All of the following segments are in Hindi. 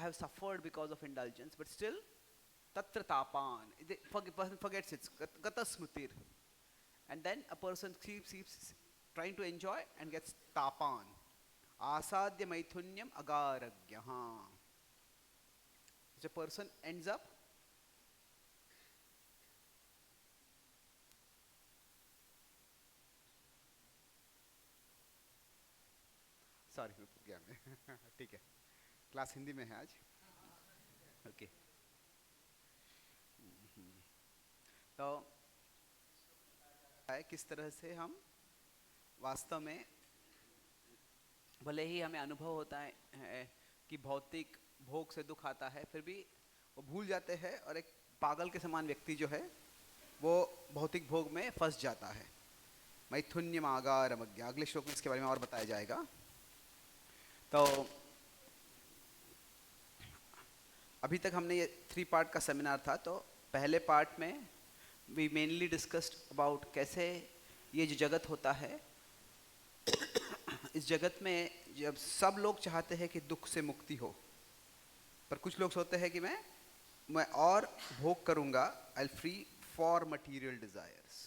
I have suffered because of indulgence, but still, tatra tapan. Person forgets it. Gata smritir. And then a person keeps trying to enjoy and gets tapan. Asadya maithunyam agaragyaha. The person ends up sorry मैं गया मैं ठीक है, क्लास हिंदी में है आज, ओके। तो किस तरह से हम वास्तव में, भले ही हमें अनुभव होता है कि भौतिक भोग से दुख आता है, फिर भी वो भूल जाते हैं और एक पागल के समान व्यक्ति जो है वो भौतिक भोग में फंस जाता है। मैथुन्यम आगारमज्ञा, अगले श्लोक में इसके बारे में और बताया जाएगा। तो अभी तक हमने ये 3 पार्ट का सेमिनार था। तो पहले पार्ट में वी मेनली डिस्कस्ड अबाउट कैसे ये जो जगत होता है, इस जगत में जब सब लोग चाहते हैं कि दुख से मुक्ति हो, पर कुछ लोग सोचते हैं कि मैं और भोग करूंगा, I will free for material desires,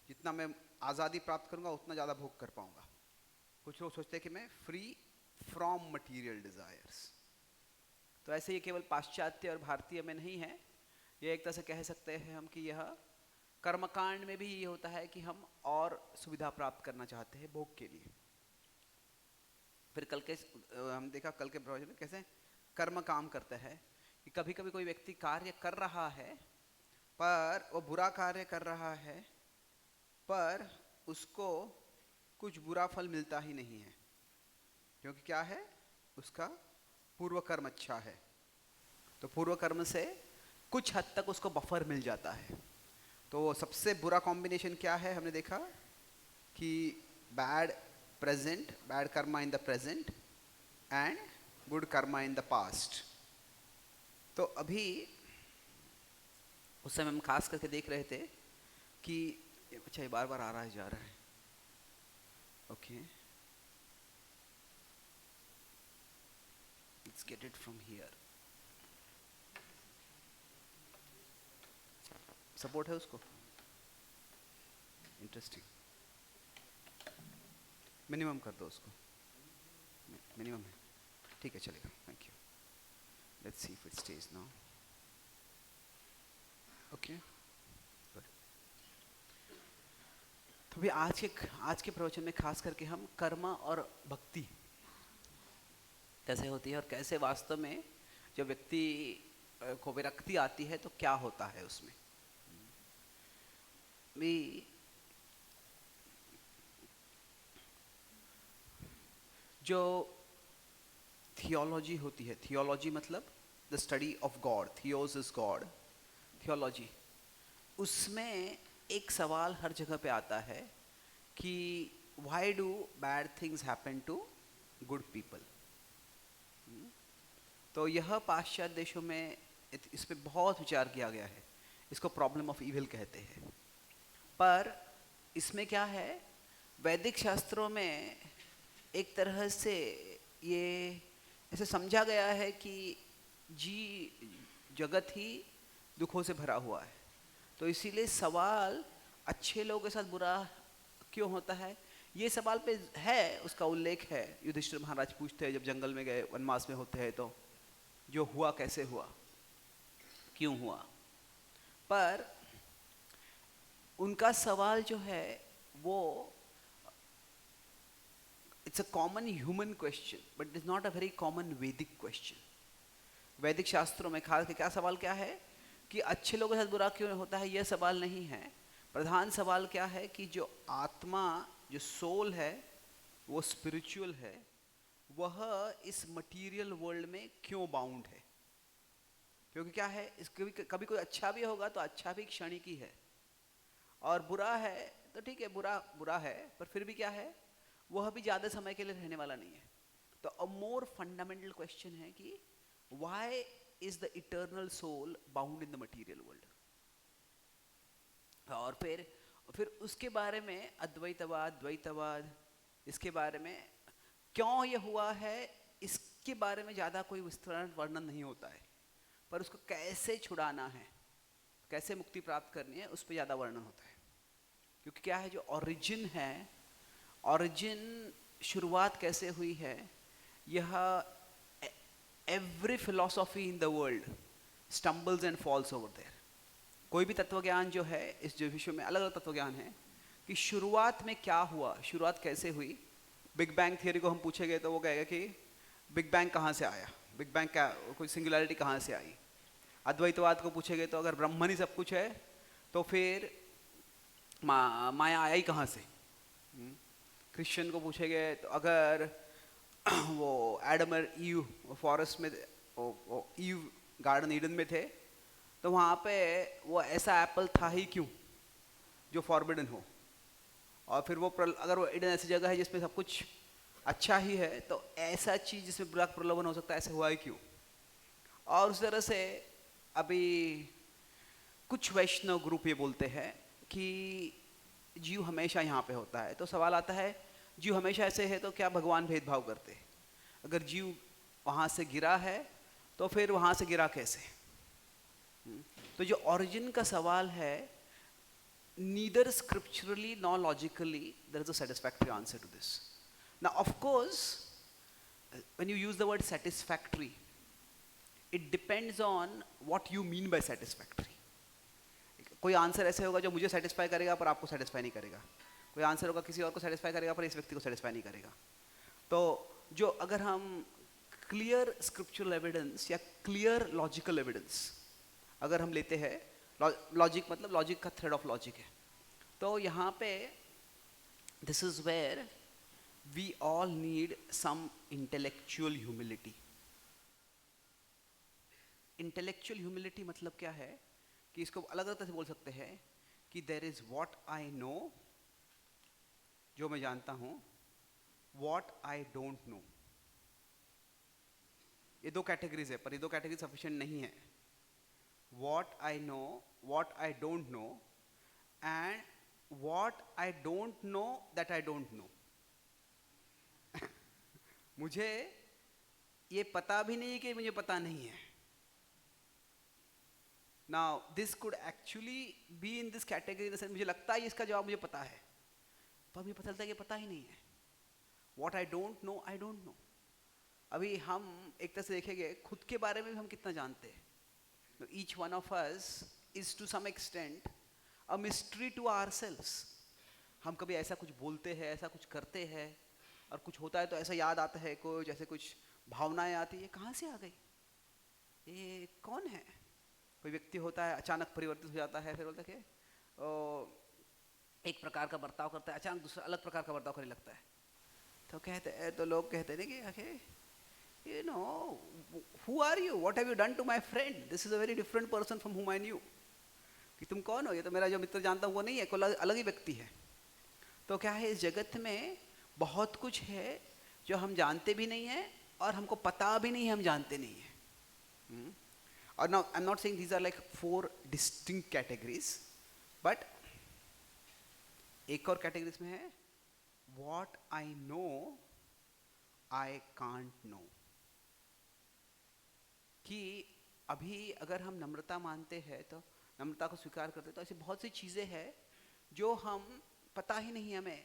जितना मैं आज़ादी प्राप्त करूंगा उतना ज़्यादा भोग कर पाऊंगा। कुछ लोग सोचते हैं कि मैं फ्री फ्रॉम मटीरियल डिजायर्स। तो ऐसे ये केवल पाश्चात्य और भारतीय में नहीं है, ये एक तरह से कह सकते हैं हम कि यह कर्मकांड में भी ये होता है कि हम और सुविधा प्राप्त करना चाहते हैं भोग के लिए। फिर कल के हम देखा कल के प्रवचन में कैसे कर्म काम करते हैं कि कभी कभी कोई व्यक्ति कार्य कर रहा है पर वो बुरा कार्य कर रहा है, पर उसको कुछ बुरा फल मिलता ही नहीं है, क्योंकि क्या है, उसका पूर्व कर्म अच्छा है। तो पूर्व कर्म से कुछ हद तक उसको बफर मिल जाता है। तो सबसे बुरा कॉम्बिनेशन क्या है, हमने देखा कि bad Karma in the present and good Karma in the past. तो अभी उस समय हम खास करके देख रहे थे कि अच्छा ये बार बार आ रहा है जा रहा है, okay, let's get it from here. Support है उसको, इंटरेस्टिंग, मिनिमम कर दो उसको, मिनिमम है, ठीक है चलेगा, thank you. Let's see if it stage now, okay good. तो भी आज के प्रवचन में खास करके हम कर्म और भक्ति कैसे होती है और कैसे वास्तव में जब व्यक्ति को विरक्ति आती है तो क्या होता है उसमें। भी जो थियोलॉजी होती है, थियोलॉजी मतलब the study of God, theos is God, theology, उसमें एक सवाल हर जगह पे आता है कि why do bad things happen to good people. तो यह पाश्चात्य देशों में इस पे बहुत विचार किया गया है, इसको प्रॉब्लम ऑफ इविल कहते हैं। पर इसमें क्या है, वैदिक शास्त्रों में एक तरह से ये ऐसे समझा गया है कि जगत ही दुखों से भरा हुआ है। तो इसीलिए सवाल अच्छे लोगों के साथ बुरा क्यों होता है, ये सवाल पे है, उसका उल्लेख है। युधिष्ठिर महाराज पूछते हैं जब जंगल में गए, वनवास में होते हैं, तो जो हुआ कैसे हुआ, क्यों हुआ। पर उनका सवाल जो है वो it's a common human question but it is not a very common वैदिक क्वेश्चन। वैदिक शास्त्रों में खास क्या सवाल क्या है कि अच्छे लोगों के साथ बुरा क्यों होता है, यह सवाल नहीं है। प्रधान सवाल क्या है कि जो आत्मा, जो सोल है, वो स्पिरिचुअल है, वह इस मटीरियल वर्ल्ड में क्यों बाउंड है। क्योंकि क्या है, कभी कोई अच्छा भी होगा तो अच्छा भी क्षणिक ही है, और बुरा है तो ठीक है, बुरा है, पर फिर भी क्या है, वह भी ज़्यादा समय के लिए रहने वाला नहीं है। तो अ मोर फंडामेंटल क्वेश्चन है कि why is the eternal soul bound in the material world. और फिर उसके बारे में अद्वैतवाद, द्वैतवाद, इसके बारे में क्यों ये हुआ है, उसके बारे में ज़्यादा कोई विस्तृत वर्णन नहीं होता है, पर उसको कैसे छुड़ाना है, कैसे मुक्ति प्राप्त करनी है, उस पर ज़्यादा वर्णन होता है। क्योंकि क्या है, जो ओरिजिन है, ओरिजिन शुरुआत कैसे हुई है, यह every philosophy in the world stumbles and falls over there. कोई भी तत्वज्ञान जो है इस जो विश्व में, अलग अलग तत्वज्ञान है कि शुरुआत में क्या हुआ, शुरुआत कैसे हुई। बिग बैंग थियरी को हम पूछेंगे तो वो कहेगा कि बिग बैंग कहाँ से आया, बिग बैंग क्या, कोई सिंगुलैरिटी कहाँ से आई। अद्वैतवाद को पूछेंगे तो अगर ब्रह्मन ही सब कुछ है तो फिर माया आया ही कहाँ से। क्रिश्चियन को पूछेंगे तो अगर वो एडम और ईव फॉरेस्ट में, ईव गार्डन ईडन में थे, तो वहाँ पे वो ऐसा एप्पल था ही क्यों जो फॉरबिडन हो। और फिर वो अगर वो ईडन ऐसी जगह है जिसमें सब कुछ अच्छा ही है, तो ऐसा चीज़ जिसमें बुरा प्रलोभन हो सकता है, ऐसे हुआ ही क्यों। और उस तरह से अभी कुछ वैष्णव ग्रुप ये बोलते हैं कि जीव हमेशा यहाँ पे होता है। तो सवाल आता है, जीव हमेशा ऐसे है तो क्या भगवान भेदभाव करते हैं? अगर जीव वहाँ से गिरा है तो फिर वहाँ से गिरा कैसे? तो जो ओरिजिन का सवाल है, neither scripturally nor logically there is a satisfactory answer to this. Now of course, when you use the word satisfactory, it depends on what you mean by satisfactory. कोई आंसर ऐसे होगा जो मुझे सेटिस्फाई करेगा पर आपको सेटिस्फाई नहीं करेगा, कोई आंसर होगा किसी और को सेटिस्फाई करेगा पर इस व्यक्ति को सेटिस्फाई नहीं करेगा। तो जो अगर हम क्लियर स्क्रिप्चुरल एविडेंस या क्लियर लॉजिकल एविडेंस अगर हम लेते हैं, लॉजिक मतलब लॉजिक का थ्रेड ऑफ लॉजिक है, तो यहाँ पे this is where we all need some intellectual humility. Intellectual humility मतलब क्या है कि इसको अलग अलग तरह से बोल सकते हैं कि there is what I know, जो मैं जानता हूँ, व्हाट आई डोंट नो। ये दो कैटेगरीज है, पर ये दो कैटेगरी सफिशिएंट नहीं है। What I know, what I don't know, and what I don't know that I don't know. मुझे ये पता भी नहीं कि मुझे पता नहीं है। Now this could actually be in this category in the sense मुझे लगता है इसका जवाब मुझे पता है, पर मुझे पता चलता है कि पता ही नहीं है। What I don't know, I don't know. अभी हम एक तरह से देखेंगे खुद के बारे में भी हम कितना जानते हैं। Each one of us is to some extent a mystery to ourselves. हम कभी ऐसा कुछ बोलते हैं, ऐसा कुछ करते हैं, और कुछ होता है तो ऐसा याद आता है, कोई जैसे कुछ भावनाएं आती है, कहाँ से आ गई, ये कौन है। कोई व्यक्ति होता है अचानक परिवर्तित हो जाता है, फिर बोलता है कि एक प्रकार का बर्ताव करता है, अचानक दूसरा अलग प्रकार का बर्ताव करने लगता है। तो कहते हैं, तो लोग कहते हैं कि आखिर you know, who are you? What have you done to my friend? This is a very different person from whom I knew. कि तुम कौन हो? ये तो मेरा जो मित्र जानता हूँ वो नहीं है, कोई अलग ही व्यक्ति है। तो क्या है, इस जगत में बहुत कुछ है जो हम जानते भी नहीं है और हमको पता भी नहीं है, हम जानते नहीं है। और now I'm not saying these are like 4 distinct categories, but एक और कैटेगरीज में है what I know I can't know। कि अभी अगर हम नम्रता मानते हैं, तो नम्रता को स्वीकार करते हैं, तो ऐसी बहुत सी चीज़ें हैं जो हम पता ही नहीं हमें,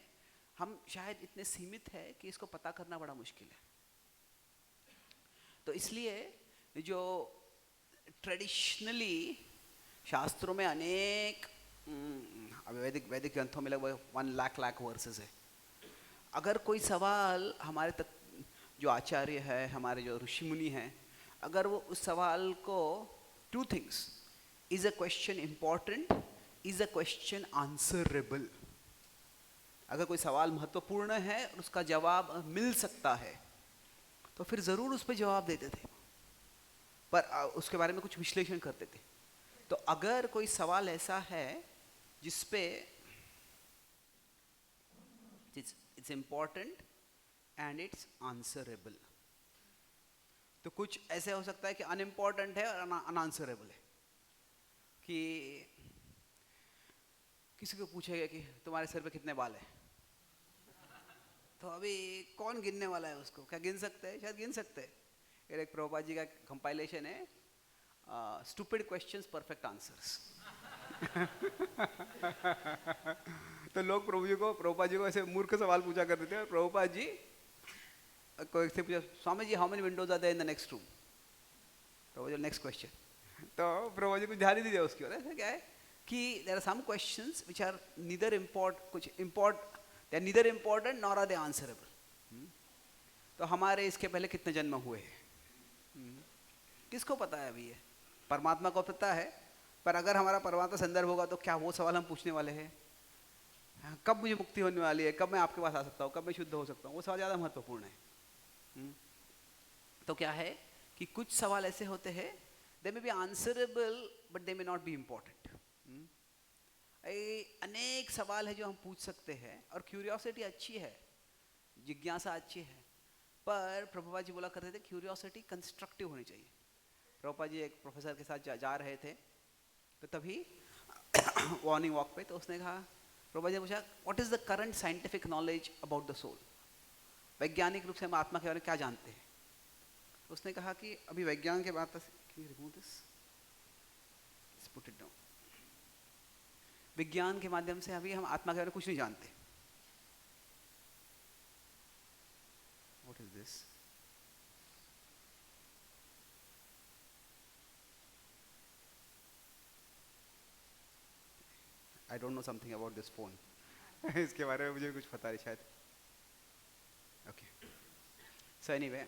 हम शायद इतने सीमित है कि इसको पता करना बड़ा मुश्किल है। तो इसलिए जो ट्रेडिशनली शास्त्रों में अनेक वैदिक ग्रंथों में लगभग 1 लाख वर्सेस है। अगर कोई सवाल हमारे जो आचार्य है, हमारे जो ऋषि मुनि हैं, अगर वो उस सवाल को 2 things, is a question important, is a question answerable। अगर कोई सवाल महत्वपूर्ण है और उसका जवाब मिल सकता है तो फिर ज़रूर उस पर जवाब देते थे, पर उसके बारे में कुछ विश्लेषण करते थे। तो अगर कोई सवाल ऐसा है जिस पे it's important and it's answerable, तो कुछ ऐसे हो सकता है कि अनइम्पॉर्टेंट है और अनआंसरेबल है। कि किसी को पूछेगा कि तुम्हारे सिर पे कितने बाल है, तो अभी कौन गिनने वाला है उसको? क्या गिन सकते हैं? शायद गिन सकते हैं, फिर एक प्रभुपाद जी का कंपाइलेशन है, स्टूपिड क्वेश्चंस परफेक्ट आंसर्स। तो लोग प्रभुपाद जी को ऐसे मूर्ख सवाल पूछा करते थे, और प्रभुपाद जी को एक से पूछा, Swami ji how many windows are there in the next room? Prabhupada ji next question. तो प्रभुपाद जी कुछ ध्यान ही नहीं दिया उसकी ओर। ऐसा क्या है कि there are some questions which are neither they are neither important nor are they answerable. तो हमारे इसके पहले कितने जन्म हुए हैं किसको पता है अभी? ये परमात्मा को पता है, पर अगर हमारा परमात्मा संदर्भ होगा तो क्या वो सवाल हम पूछने वाले हैं? कब मुझे मुक्ति होने वाली है, कब मैं आपके पास आ सकता हूँ, कब मैं शुद्ध हो सकता हूँ, वो सवाल ज़्यादा महत्वपूर्ण है। तो क्या है कि कुछ सवाल ऐसे होते हैं, they may be answerable but they may not be important. अनेक सवाल है जो हम पूछ सकते हैं, और क्यूरियोसिटी अच्छी है, जिज्ञासा अच्छी है, पर प्रभुपाद जी बोला करते थे क्यूरियोसिटी कंस्ट्रक्टिव होनी चाहिए। प्रभुपाद जी एक प्रोफेसर के साथ जा रहे थे, तो तभी मॉर्निंग वॉक पे, तो उसने कहा, प्रभुपाद जी ने पूछा, what is the current scientific knowledge about the soul? वैज्ञानिक रूप से हम आत्मा के बारे में क्या जानते हैं? तो उसने कहा कि अभी वैज्ञान के बात, पुट इट डाउन, विज्ञान के माध्यम से अभी हम आत्मा के बारे में कुछ नहीं जानते। What is this? I don't know something about this phone. इसके बारे में मुझे कुछ पता नहीं शायद। ओके, सो एनीवे,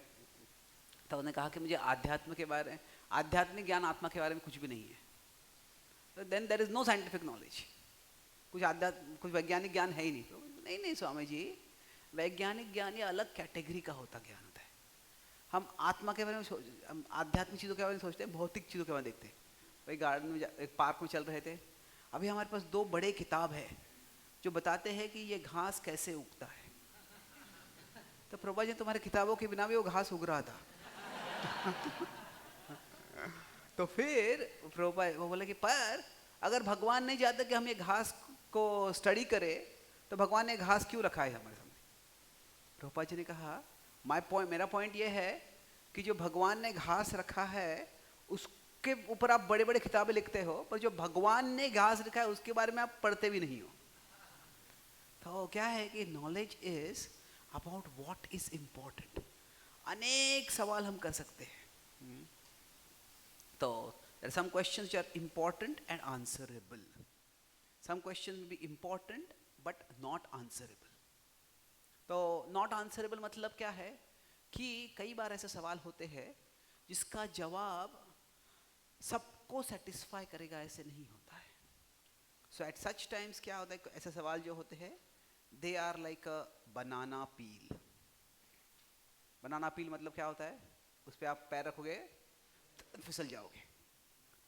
तो उन्होंने कहा कि मुझे आध्यात्म के बारे में, आध्यात्मिक ज्ञान आत्मा के बारे में कुछ भी नहीं है। तो then there is no scientific knowledge, कुछ वैज्ञानिक ज्ञान है ही नहीं। तो नहीं स्वामी जी, वैज्ञानिक ज्ञान ये अलग कैटेगरी का ज्ञान होता है। हम आत्मा के बारे में हम आध्यात्मिक चीज़ों के बारे में सोचते हैं, भौतिक चीज़ों के बारे में देखते हैं। वही गार्डन में एक पार्क में चल रहे थे, अभी हमारे पास 2 बड़े किताब है जो बताते हैं कि ये घास कैसे उगता है। तो प्रभा जी, तुम्हारे किताबों के बिना भी वो घास उग रहा था। तो फिर प्रभा वो बोले कि पर अगर भगवान नहीं चाहते कि हम ये घास को स्टडी करें, तो भगवान ने घास क्यों रखा है हमारे सामने? प्रभुपाद जी ने कहा, मेरा पॉइंट ये है कि जो भगवान ने घास रखा है उसके ऊपर आप बड़े बड़े किताबें लिखते हो, पर जो भगवान ने घास रखा है उसके बारे में आप पढ़ते भी नहीं हो। तो क्या है कि knowledge is about what is important. अनेक सवाल हम कर सकते हैं। तो there are some questions which are important and answerable. Some questions will be important but not answerable. तो not answerable मतलब क्या है कि कई बार ऐसे सवाल होते हैं जिसका जवाब सबको सेटिस्फाई करेगा, ऐसे नहीं होता है। So at such times क्या होता है, ऐसे सवाल जो होते हैं, they are like a banana peel. बनाना पील मतलब क्या होता है? उस पर आप पैर रखोगे फिसल जाओगे।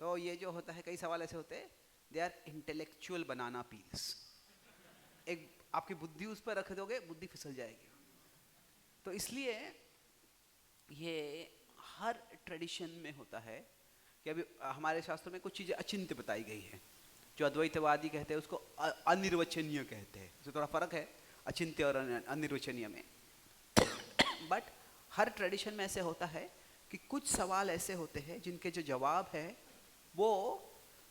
तो ये जो होता है, कई सवाल ऐसे होते हैं, they are intellectual banana peels. एक आपकी बुद्धि उस पर रख दोगे, बुद्धि फिसल जाएगी। तो इसलिए ये हर ट्रेडिशन में होता है कि अभी हमारे शास्त्रों में कुछ चीज़ें अचिंत्य बताई गई है, जो अद्वैतवादी कहते हैं उसको अनिर्वचनीय कहते हैं। इसमें थोड़ा फर्क है अचिंत्य और अनिर्वचनीय में। बट हर ट्रेडिशन में ऐसे होता है कि कुछ सवाल ऐसे होते हैं जिनके जो जवाब है वो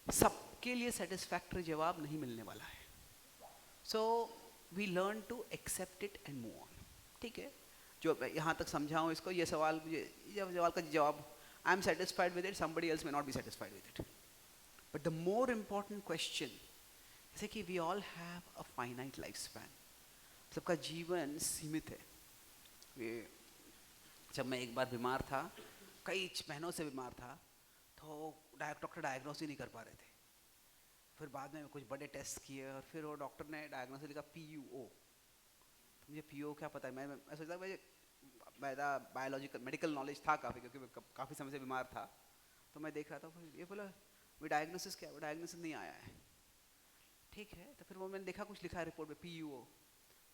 सबके लिए सेटिस्फैक्टरी जवाब नहीं मिलने वाला है। So we learn to accept it and move on. ठीक है, जो यहाँ तक समझाऊँ इसको, ये सवाल का जवाब I am satisfied with it, somebody else may not be satisfied with it. But the more important question, जैसे कि we all have a finite life span, सबका जीवन सीमित है। जब मैं एक बार बीमार था, कई महीनों से बीमार था, तो डॉक्टर डायग्नोस ही नहीं कर पा रहे थे। फिर बाद में कुछ बड़े टेस्ट किए और फिर वो डॉक्टर ने डायग्नोसिस लिखा PUO। तो मुझे PUO क्या पता है, मैं सोचता मेरा बायोलॉजिकल मेडिकल नॉलेज था काफ़ी, क्योंकि मैं काफ़ी समय से बीमार था। तो मैं देख रहा था, ये बोला वो डायग्नोसिस क्या है, वो डायग्नोसिस नहीं आया है। ठीक है, तो फिर वो मैंने देखा कुछ लिखा है रिपोर्ट में PUO।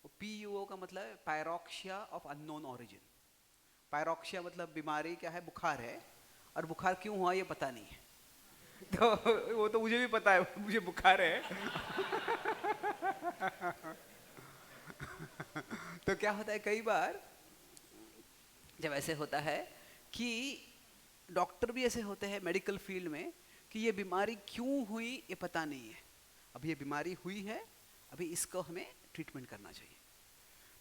वो PUO का मतलब है पायरोक्सिया ऑफ अननोन ऑरिजिन। पायरोक्सिया मतलब बीमारी क्या है, बुखार है, और बुखार क्यों हुआ ये पता नहीं है। तो वो तो मुझे भी पता है, मुझे बुखार है। तो क्या होता है, कई बार जब ऐसे होता है कि डॉक्टर भी ऐसे होते हैं मेडिकल फील्ड में कि ये बीमारी क्यों हुई ये पता नहीं है, अभी ये बीमारी हुई है, अभी इसको हमें ट्रीटमेंट करना चाहिए।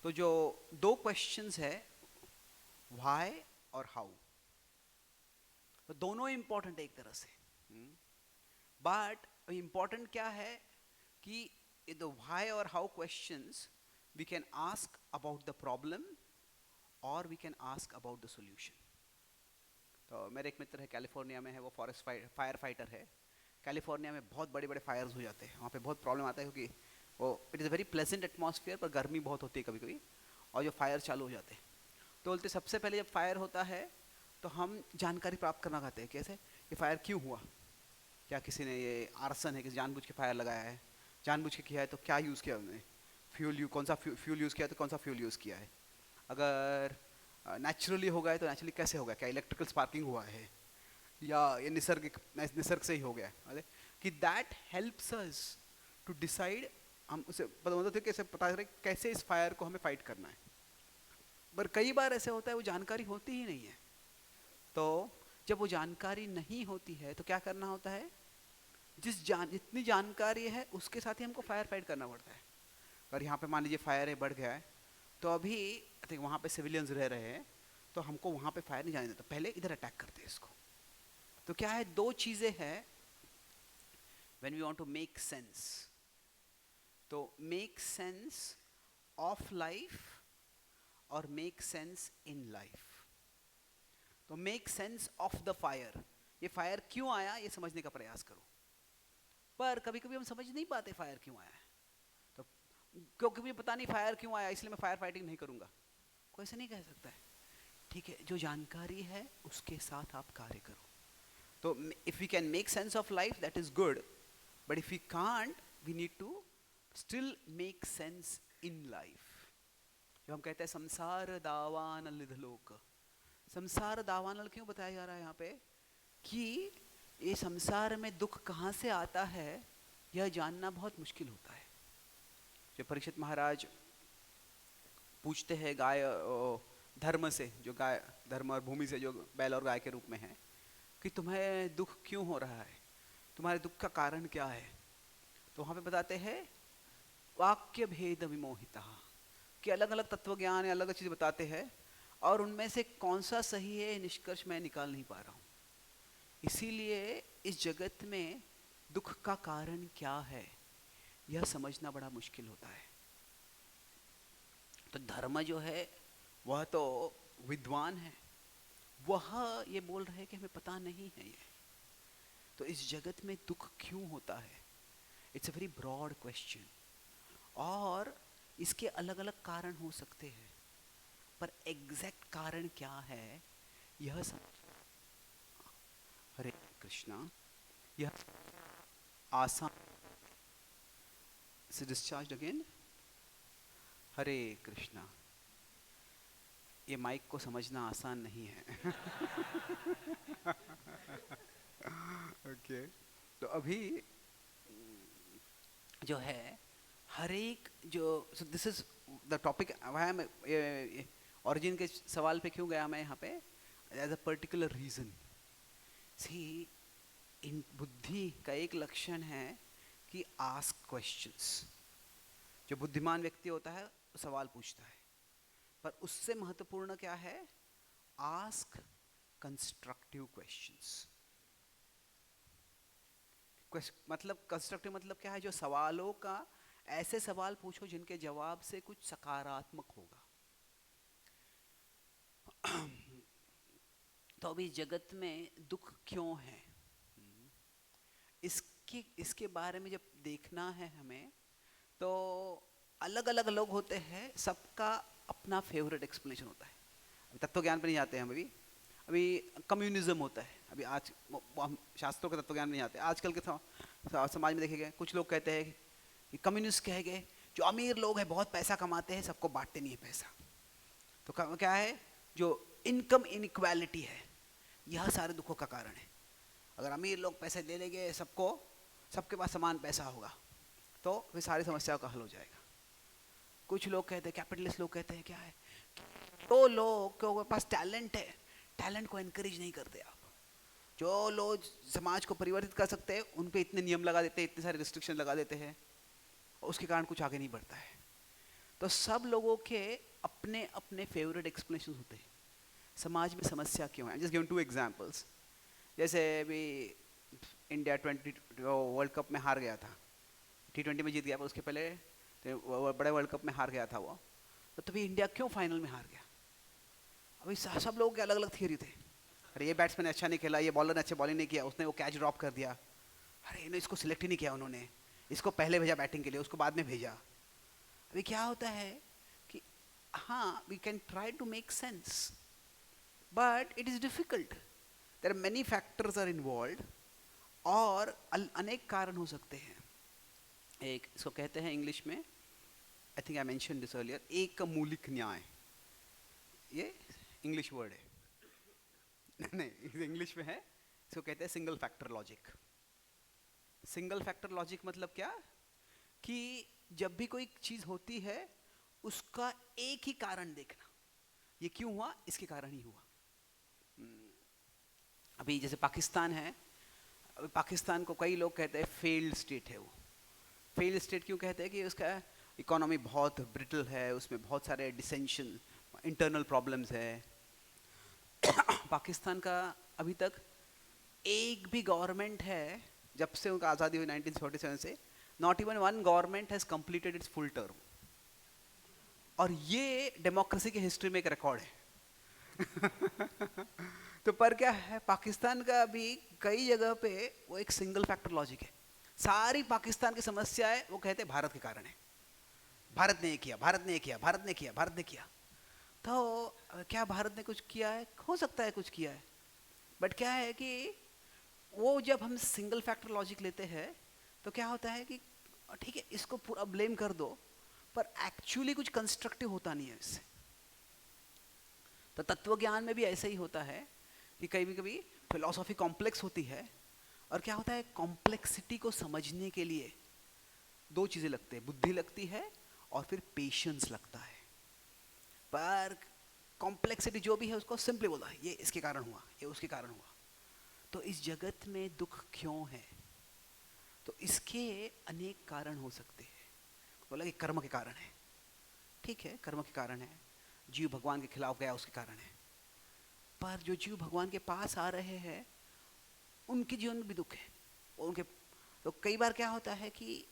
तो जो दो क्वेश्चंस है, व्हाई और हाउ, तो दोनों इंपॉर्टेंट है एक तरह से। बट इंपॉर्टेंट क्या है कि द व्हाई और how questions we can ask about the problem और we can ask about the solution. तो मेरे एक मित्र है कैलिफोर्निया में है, वो फॉरेस्ट फायर फाइटर है। कैलिफोर्निया में बहुत बड़े बड़े फायर्स हो जाते हैं, वहाँ पे बहुत प्रॉब्लम आता है क्योंकि वो it is a very pleasant atmosphere, पर गर्मी बहुत होती है कभी कभी, और जो फायर चालू हो जाते हैं तो बोलते सबसे पहले जब फायर होता है तो हम जानकारी प्राप्त करना चाहते हैं, कैसे ये फायर क्यों हुआ, क्या किसी ने ये आर्सन है, किसी जानबूझ के फायर लगाया है, जानबूझ के किया है तो क्या यूज़ किया उन्होंने, कौन सा फ्यूल यूज़ किया है तो कौन सा फ्यूल यूज़ किया है, अगर नेचुरली हो गया है तो नेचुरली कैसे हो गया, क्या इलेक्ट्रिकल स्पार्किंग हुआ है या ये निसर्ग से ही हो गया है, कि that helps us to decide, हम उसे मतलब थे कैसे पता चले कैसे इस फायर को हमें फाइट करना है। पर कई बार ऐसे होता है वो जानकारी होती ही नहीं है, तो जब वो जानकारी नहीं होती है तो क्या करना होता है, जितनी जानकारी है उसके साथ ही हमको फायर फाइट करना पड़ता है। अगर यहाँ पे मान लीजिए फायर है बढ़ गया है, तो अभी वहाँ पे सिविलियंस रह रहे हैं, तो हमको वहाँ पे फायर नहीं जाने देता, पहले इधर अटैक करते हैं इसको। तो क्या है, दो चीज़ें हैं when we want to make sense, तो मेक सेंस ऑफ लाइफ और मेक सेंस इन लाइफ। तो make sense of the fire, ये फायर क्यों आया ये समझने का प्रयास करो। पर कभी कभी हम समझ नहीं पाते फायर क्यों आया है, तो क्योंकि मुझे पता नहीं फायर क्यों आया इसलिए मैं फायर फाइटिंग नहीं करूंगा, कोई ऐसा नहीं कह सकता है। ठीक है, जो जानकारी है उसके साथ आप कार्य करो। तो if we can make sense of life that is good, but if we can't we need to still make sense in life. जो हम कहते हैं संसार दावानल निधलोक, संसार दावानल क्यों बताया जा रहा है यहाँ पे, कि ये संसार में दुख कहाँ से आता है यह जानना बहुत मुश्किल होता है। जो परीक्षित महाराज पूछते हैं गाय धर्म से, जो गाय धर्म और भूमि से जो बैल और गाय के रूप में है, कि तुम्हें दुख क्यों हो रहा है, तुम्हारे दुख का कारण क्या है, तो वहाँ पे बताते हैं वाक्य भेद विमोहिता, कि अलग अलग तत्व ज्ञान है, अलग अलग चीज़ बताते हैं, और उनमें से कौन सा सही है निष्कर्ष मैं निकाल नहीं पा रहा हूँ। इसीलिए इस जगत में दुख का कारण क्या है यह समझना बड़ा मुश्किल होता है। तो धर्म जो है वह तो विद्वान है, वह ये बोल रहे हैं कि हमें पता नहीं है ये, तो इस जगत में दुख क्यों होता है, it's a very broad question, और इसके अलग अलग कारण हो सकते हैं, पर एग्जैक्ट कारण क्या है यह समझ। हरे कृष्णा, यह आसान से डिस्चार्ज अगेन। हरे कृष्णा, ये माइक को समझना आसान नहीं है। ओके, तो अभी जो है हर एक जो, this is the topic, origin के सवाल पे क्यों गया मैं यहाँ पे, एज अ पर्टिकुलर रीजन। सी, इन बुद्धि का एक लक्षण है कि आस्क क्वेश्चंस, जो बुद्धिमान व्यक्ति होता है वो सवाल पूछता है, पर उससे महत्वपूर्ण क्या है, आस्क कंस्ट्रक्टिव क्वेश्चंस। मतलब कंस्ट्रक्टिव मतलब क्या है, जो सवालों का ऐसे सवाल पूछो जिनके जवाब से कुछ सकारात्मक होगा। तो अभी जगत में दुख क्यों है, इसके बारे में जब देखना है हमें, तो अलग अलग लोग होते हैं, सबका अपना फेवरेट एक्सप्लेनेशन होता है। अभी तत्व ज्ञान पे नहीं जाते हैं, अभी कम्युनिज्म होता है, अभी आज हम शास्त्रों के तत्व ज्ञान नहीं आते। आजकल के समाज में देखे गए कुछ लोग कहते हैं कि कम्युनिस्ट कहे गए, जो अमीर लोग हैं बहुत पैसा कमाते हैं, सबको बांटते नहीं है पैसा, तो क्या है, जो इनकम इनइक्वालिटी है यह सारे दुखों का कारण है। अगर अमीर लोग पैसे दे देंगे सबको, सबके पास समान पैसा होगा, तो फिर सारी समस्याओं का हल हो जाएगा। कुछ लोग कहते हैं, कैपिटलिस्ट लोग कहते हैं क्या है, तो लोग के पास टैलेंट है, टैलेंट को एनकरेज नहीं करते आप। जो लोग समाज को परिवर्तित कर सकते हैं उन पे इतने नियम लगा देते हैं, इतने सारे रिस्ट्रिक्शन लगा देते हैं, और उसके कारण कुछ आगे नहीं बढ़ता है। तो सब लोगों के अपने अपने फेवरेट एक्सप्लेनेशन होते हैं समाज में समस्या क्यों है। Just given 2 examples. जैसे अभी इंडिया 20 वर्ल्ड कप में हार गया था, T20 में जीत गया, पर उसके पहले तो बड़े वर्ल्ड कप में हार गया था वो। तो तभी इंडिया क्यों फाइनल में हार गया? अभी सब लोगों के अलग अलग थियरी थे। अरे ये बैट्समैन अच्छा नहीं खेला, ये बॉलर ने अच्छे बॉलिंग नहीं किया, उसने वो कैच ड्रॉप कर दिया, अरे इन्हें इसको सिलेक्ट ही नहीं किया उन्होंने, इसको पहले भेजा बैटिंग के लिए, उसको बाद में भेजा। अभी क्या होता है कि हाँ, we can try to make sense but it is difficult, there are many factors are involve, और अनेक कारण हो सकते हैं। एक इसको कहते हैं इंग्लिश में, I think I mention this earlier, एक मूलिक न्याय। ये इंग्लिश वर्ड है नहीं, इंग्लिश में है, इसको कहते हैं single factor logic. Single factor logic मतलब क्या कि जब भी कोई चीज होती है उसका एक ही कारण देखना, ये क्यों हुआ, इसके कारण ही हुआ। अभी जैसे पाकिस्तान है, अभी पाकिस्तान को कई लोग कहते हैं फेल्ड स्टेट है। वो फेल्ड स्टेट क्यों कहते हैं? कि उसका इकोनॉमी बहुत ब्रिटल है, उसमें बहुत सारे डिसेंशन, इंटरनल प्रॉब्लम्स है। पाकिस्तान का अभी तक एक भी गवर्नमेंट है जब से उनका आज़ादी हुई 1947 से, not even one government has completed it's full term, और ये डेमोक्रेसी की हिस्ट्री में एक रिकॉर्ड है तो पर क्या है, पाकिस्तान का अभी कई जगह पे वो एक सिंगल फैक्टर लॉजिक है। सारी पाकिस्तान की समस्या है, वो कहते हैं भारत के कारण है, भारत ने ये किया, भारत ने ये किया, भारत ने किया, भारत ने किया। तो क्या भारत ने कुछ किया है? हो सकता है कुछ किया है, बट क्या है कि वो जब हम सिंगल फैक्टर लॉजिक लेते हैं तो क्या होता है कि ठीक है इसको पूरा ब्लेम कर दो, पर एक्चुअली कुछ कंस्ट्रक्टिव होता नहीं है इससे। तो तत्व ज्ञान में भी ऐसा ही होता है कि कभी कभी फिलॉसफी कॉम्प्लेक्स होती है, और क्या होता है, कॉम्प्लेक्सिटी को समझने के लिए 2 चीजें लगते हैं, बुद्धि लगती है और फिर पेशेंस लगता है। पर कॉम्प्लेक्सिटी जो भी है उसको सिंपली बोला, ये इसके कारण हुआ, ये उसके कारण हुआ। तो इस जगत में दुख क्यों है? तो इसके अनेक कारण हो सकते हैं। बोला कि कर्म के कारण है, ठीक है, कर्म के कारण है, जीव भगवान के खिलाफ गया उसके कारण है। पर जो जीव भगवान के पास आ रहे हैं उनके जीवन में भी दुख है, उनके। तो कई बार क्या होता है कि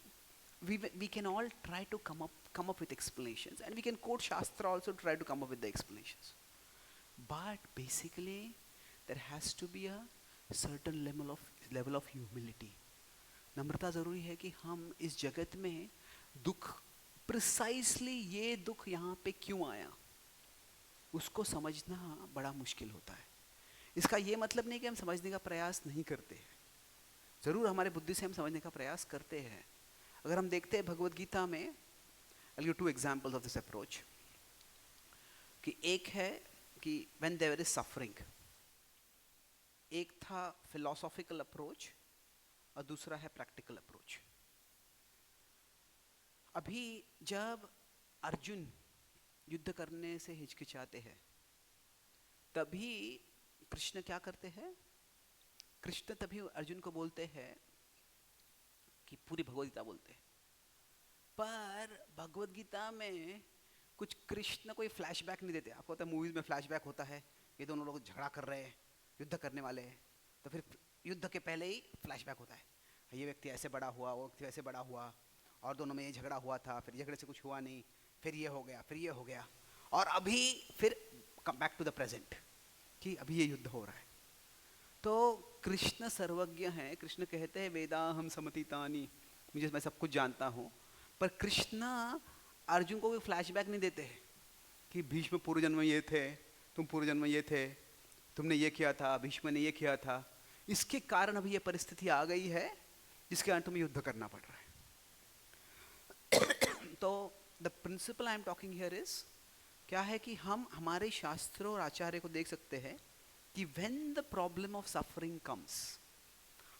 we can all try to come up with explanations, and we can quote shastra also to try to come up with the explanations, but basically there has to be a certain level of humility. नम्रता जरूरी है कि हम इस जगत में दुख, प्रिसाइसली ये दुख यहाँ पे क्यों आया, उसको समझना बड़ा मुश्किल होता है। इसका ये मतलब नहीं कि हम समझने का प्रयास नहीं करते हैं, जरूर हमारे बुद्धि से हम समझने का प्रयास करते हैं। अगर हम देखते हैं भगवद गीता में, I'll give 2 examples of this approach, कि एक है कि when there is suffering, एक था philosophical approach और दूसरा है practical approach। अभी जब अर्जुन युद्ध करने से हिचकिचाते हैं तभी कृष्ण क्या करते हैं, कृष्ण तभी अर्जुन को बोलते हैं कि पूरी भगवद गीता बोलते हैं, पर भगवद गीता में कुछ कृष्ण कोई फ्लैशबैक नहीं देते। आपको पता है मूवीज में फ्लैशबैक होता है, ये दोनों लोग झगड़ा कर रहे हैं, युद्ध करने वाले हैं, तो फिर युद्ध के पहले ही फ्लैशबैक होता है, ये व्यक्ति ऐसे बड़ा हुआ, वो व्यक्ति ऐसे बड़ा हुआ, और दोनों में ये झगड़ा हुआ था, फिर झगड़े से कुछ हुआ नहीं, फिर ये हो गया, फिर ये हो गया, और अभी फिर come back to the present कि अभी ये युद्ध हो रहा है। तो कृष्ण सर्वज्ञ हैं, कृष्ण कहते हैं वेदाहम समतीतानि, मुझे, मैं सब कुछ जानता हूँ। पर कृष्ण अर्जुन को कोई फ्लैशबैक नहीं देते हैं कि भीष्म पूर्व जन्म में ये थे, तुम पूर्व जन्म में ये थे, तुमने ये किया था, भीष्म ने ये किया था, इसके कारण अभी ये परिस्थिति आ गई है जिसके कारण तुम्हें युद्ध करना पड़ रहा है। तो the principle I am talking here is, क्या है कि हम हमारे शास्त्रों और आचार्य को देख सकते हैं कि when the problem of suffering comes,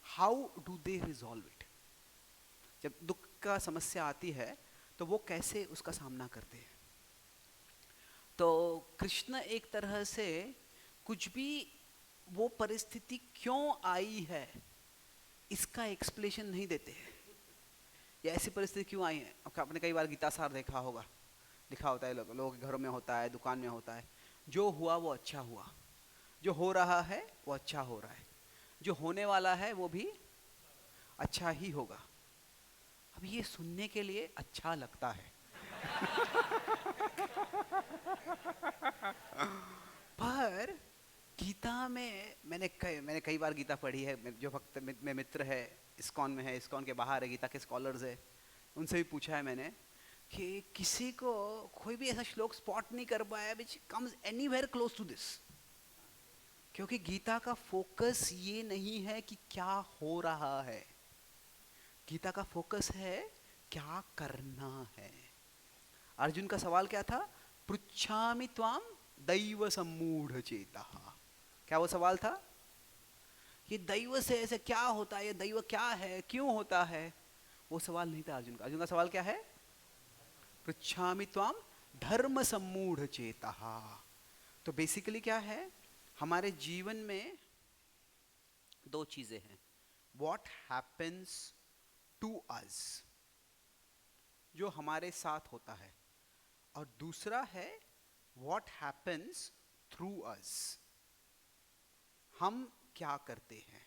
how do they resolve it? जब दुख का समस्या आती है तो वो कैसे उसका सामना करते हैं। तो कृष्ण एक तरह से कुछ भी वो परिस्थिति क्यों आई है इसका एक्सप्लेनेशन नहीं देते हैं। या ऐसी परिस्थिति क्यों आई है, आपने कई बार गीता सार देखा होगा, लिखा होता है, लोगों के घरों में होता है, दुकान में होता है, जो हुआ वो अच्छा हुआ, जो हो रहा है वो अच्छा हो रहा है, जो होने वाला है वो भी अच्छा ही होगा। अब ये सुनने के लिए अच्छा लगता है पर गीता में मैंने कई बार गीता पढ़ी है। जो भक्त में मित्र है, इस्कॉन में है, इस्कॉन के बाहर है, गीता के स्कॉलर्स है, उनसे भी पूछा है मैंने कि किसी को कोई भी ऐसा श्लोक स्पॉट नहीं कर पाया which comes anywhere close to this. क्योंकि गीता का फोकस ये नहीं है कि क्या हो रहा है, गीता का फोकस है क्या करना है। अर्जुन का सवाल क्या था? पृच्छामि त्वाम दैव सम्मूढ़ चेतः। क्या वो सवाल था? ये दैव से ऐसे क्या होता है, ये दैव क्या है, क्यों होता है? वो सवाल नहीं था अर्जुन का। अर्जुन का सवाल क्या है? पृच्छामि त्वाम धर्म सम्मूढ़ चेतः। तो बेसिकली क्या है, हमारे जीवन में दो चीजें हैं, व्हाट हैपेंस टू अस, जो हमारे साथ होता है, और दूसरा है व्हाट हैपेंस थ्रू अस, हम क्या करते हैं।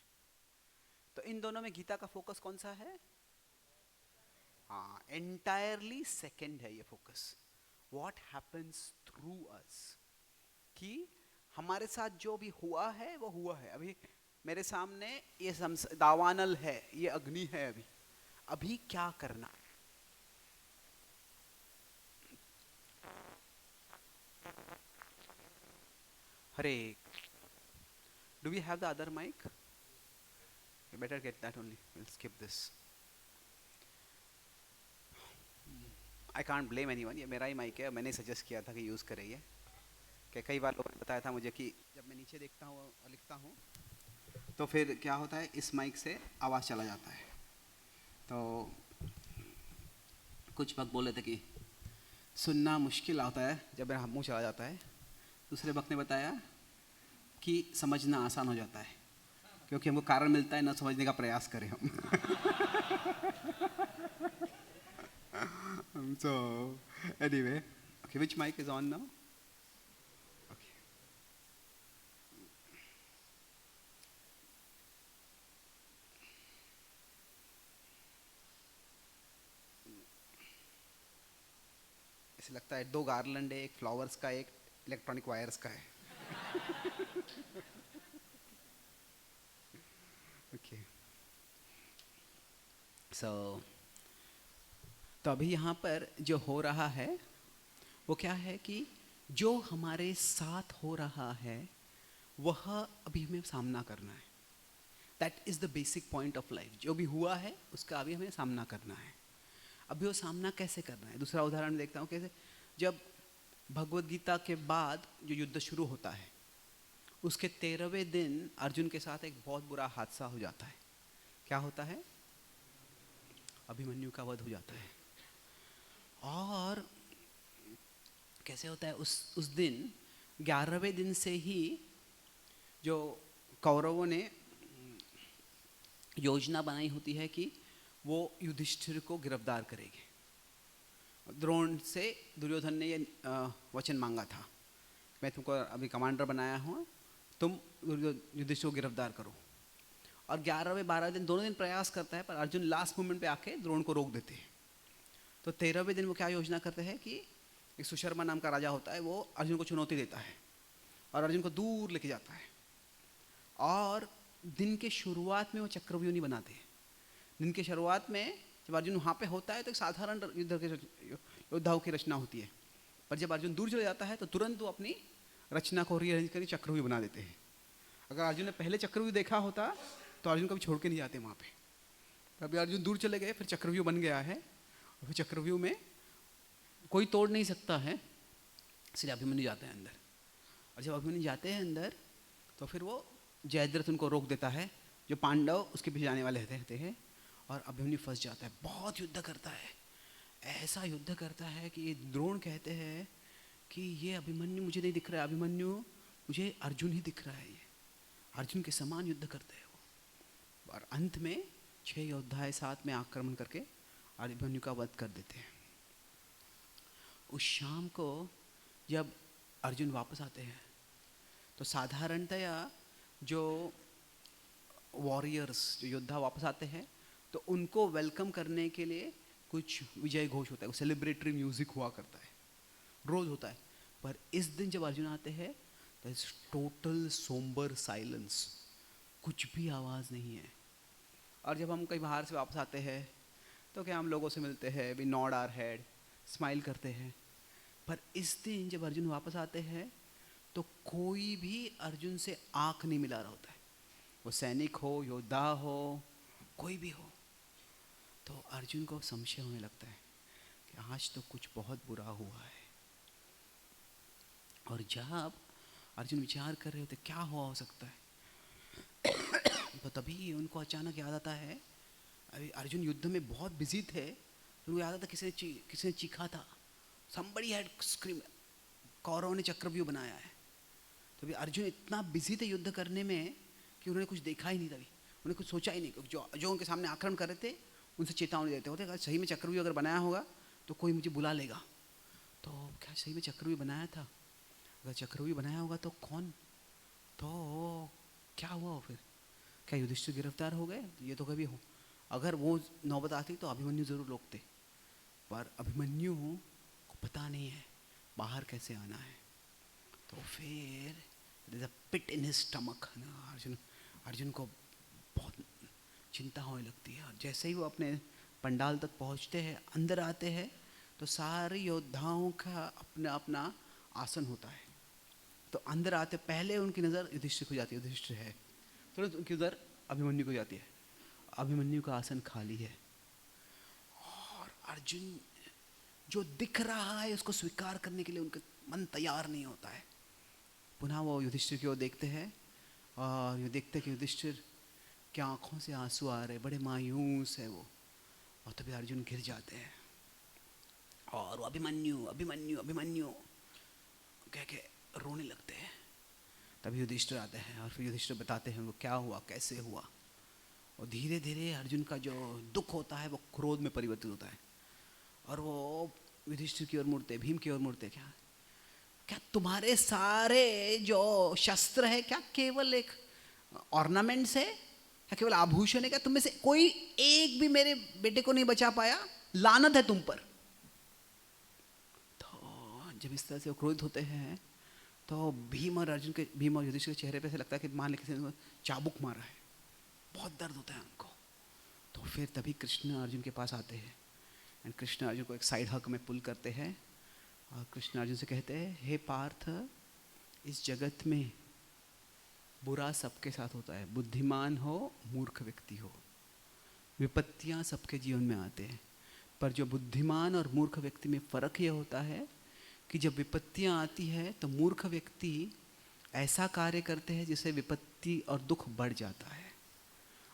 तो इन दोनों में गीता का फोकस कौन सा है? हाँ, एंटायरली सेकंड है ये फोकस, व्हाट हैपेंस थ्रू अस, कि हमारे साथ जो भी हुआ है वो हुआ है। अभी मेरे सामने ये दावानल है, ये अग्नि है, अभी क्या करना। हरे, do we have the other mic? You better get that only. We'll skip this. I can't blame anyone. ये मेरा ही माइक है, मैंने सजेस्ट किया था कि यूज़ करें ये। कि कई बार लोगों ने बताया था मुझे कि जब मैं नीचे देखता हूँ और लिखता हूँ तो फिर क्या होता है, इस माइक से आवाज़ चला जाता है। तो कुछ वक्त बोले थे कि सुनना मुश्किल आता है जब मेरा मुंह चला जाता है। दूसरे वक्त ने बताया कि समझना आसान हो जाता है क्योंकि हमको कारण मिलता है ना समझने का प्रयास करें हम। So anyway, okay, which mic is on now? Okay. ऐसे लगता है दो गार्लैंड है, एक फ्लावर्स का, एक इलेक्ट्रॉनिक वायर्स का है। Okay. So तो अभी यहाँ पर जो हो रहा है वो क्या है कि जो हमारे साथ हो रहा है वह अभी हमें सामना करना है। That is the basic point of life. जो भी हुआ है उसका अभी हमें सामना करना है। अभी वो सामना कैसे करना है? दूसरा उदाहरण देखता हूँ, कैसे जब भगवद गीता के बाद जो युद्ध शुरू होता है उसके 13वें दिन अर्जुन के साथ एक बहुत बुरा हादसा हो जाता है। क्या होता है? अभिमन्यु का वध हो जाता है। और कैसे होता है? उस दिन 11वें दिन से ही जो कौरवों ने योजना बनाई होती है कि वो युधिष्ठिर को गिरफ्तार करेंगे। द्रोण से दुर्योधन ने ये वचन मांगा था, मैं तुमको अभी कमांडर बनाया हूँ, तुम युधिष्ठिर को गिरफ्तार करो। और 11वें 12वें दिन दोनों दिन प्रयास करता है पर अर्जुन लास्ट मोमेंट पे आके द्रोण को रोक देते हैं। तो 13वें दिन वो क्या योजना करते हैं कि एक सुशर्मा नाम का राजा होता है, वो अर्जुन को चुनौती देता है और अर्जुन को दूर लेके जाता है। और दिन के शुरुआत में वो चक्रव्यूह नहीं बनाते। दिन के शुरुआत में जब अर्जुन वहाँ पे होता है तो एक साधारण योद्धाओं की रचना होती है, पर जब अर्जुन दूर चले जाता है तो तुरंत वो अपनी रचना को रीअरेंज करके चक्रव्यूह बना देते हैं। अगर अर्जुन ने पहले चक्रव्यूह देखा होता तो अर्जुन कभी छोड़ के नहीं जाते वहाँ पे। अभी अर्जुन दूर चले गए, फिर चक्रव्यूह बन गया है, और फिर चक्रव्यूह में कोई तोड़ नहीं सकता है, इसलिए अभिमन्यु जाते हैं अंदर। और जब अभिमन्यु जाते हैं अंदर तो फिर वो जयद्रथ उनको रोक देता है, जो पांडव उसके पीछे जाने वाले रहते हैं, और अभिमन्यु फंस जाता है। बहुत युद्ध करता है, ऐसा युद्ध करता है कि ये द्रोण कहते हैं कि ये अभिमन्यु मुझे नहीं दिख रहा है, अभिमन्यु मुझे अर्जुन ही दिख रहा है, ये अर्जुन के समान युद्ध करते हैं वो। और अंत में 6 योद्धा साथ में आक्रमण करके अभिमन्यु का वध कर देते हैं। उस शाम को जब अर्जुन वापस आते हैं तो साधारणतया जो वॉरियर्स, जो योद्धा वापस आते हैं तो उनको वेलकम करने के लिए कुछ विजय घोष होता है, सेलिब्रेटरी म्यूजिक हुआ करता है, रोज होता है। पर इस दिन जब अर्जुन आते हैं तो इट्स टोटल सोम्बर साइलेंस, कुछ भी आवाज़ नहीं है। और जब हम कहीं बाहर से वापस आते हैं तो क्या हम लोगों से मिलते हैं, we nod our head, smile करते हैं। पर इस दिन जब अर्जुन वापस आते हैं तो कोई भी अर्जुन से आंख नहीं मिला रहा होता है, वो सैनिक हो, योद्धा हो, कोई भी हो। तो अर्जुन को संशय होने लगता है कि आज तो कुछ बहुत बुरा हुआ है। और जब अर्जुन विचार कर रहे होते क्या हुआ हो सकता है, तो तभी उनको अचानक याद आता है, अभी अर्जुन युद्ध में बहुत बिजी थे, उनको याद आता किसी ने चीखा था, somebody had screamed, कौरवों ने चक्रव्यूह बनाया है। तो अभी अर्जुन इतना बिजी थे युद्ध करने में कि उन्होंने कुछ देखा ही नहीं, तभी उन्हें कुछ सोचा ही नहीं। जो उनके सामने आक्रमण कर रहे थे उनसे चेतावनी देते होते, अगर सही में चक्रव्यूह अगर बनाया होगा तो कोई मुझे बुला लेगा। तो क्या सही में चक्रव्यूह बनाया था? अगर चक्रव्यूह बनाया होगा तो कौन, तो क्या हुआ फिर? क्या युधिष्ठिर गिरफ्तार हो गए? ये तो कभी हो, अगर वो नौबत आती तो अभिमन्यु जरूर रोकते, पर अभिमन्यु को पता नहीं है बाहर कैसे आना है। तो फिर there's a pit in his stomach ना, अर्जुन को बहुत चिंता होने लगती है। और जैसे ही वो अपने पंडाल तक पहुंचते हैं, अंदर आते हैं, तो सारे योद्धाओं का अपना अपना आसन होता है। तो अंदर आते पहले उनकी नज़र युधिष्ठिर को जाती है, युधिष्ठिर है, तुरंत उनकी उधर अभिमन्यु को जाती है, अभिमन्यु का आसन खाली है। और अर्जुन जो दिख रहा है उसको स्वीकार करने के लिए उनका मन तैयार नहीं होता है। पुनः वो युधिष्ठिर की ओर देखते हैं और ये देखते कि युधिष्ठिर की आंखों से आंसू आ रहे, बड़े मायूस है वो। और तभी अर्जुन गिर जाते हैं और वो अभिमन्यु अभिमन्यु अभिमन्यु कह के रोने लगते हैं। तभी युधिष्ठिर आते हैं और फिर युधिष्ठिर बताते हैं वो क्या हुआ, कैसे हुआ। और धीरे धीरे अर्जुन का जो दुख होता है वो क्रोध में परिवर्तित होता है और वो युधिष्ठिर की ओर मुड़ते, भीम की ओर मुड़ते, क्या तुम्हारे सारे जो शस्त्र है क्या केवल एक ऑर्नामेंट्स है, क्या केवल आभूषण है? क्या तुम में से कोई एक भी मेरे बेटे को नहीं बचा पाया? लानत है तुम पर। तो जब इस तरह से वो क्रोधित होते हैं तो भीम और युधिष्ठिर के चेहरे पे से लगता है कि मान ले किसी ने चाबुक मारा है, बहुत दर्द होता है उनको। तो फिर तभी कृष्ण अर्जुन के पास आते हैं एंड कृष्ण अर्जुन को एक साइड हक में पुल करते हैं और कृष्ण अर्जुन से कहते हैं, हे पार्थ, इस जगत में बुरा सबके साथ होता है, बुद्धिमान हो मूर्ख व्यक्ति हो, विपत्तियां सबके जीवन में आते हैं। पर जो बुद्धिमान और मूर्ख व्यक्ति में फ़र्क ये होता है कि जब विपत्तियां आती है तो मूर्ख व्यक्ति ऐसा कार्य करते हैं जिससे विपत्ति और दुख बढ़ जाता है,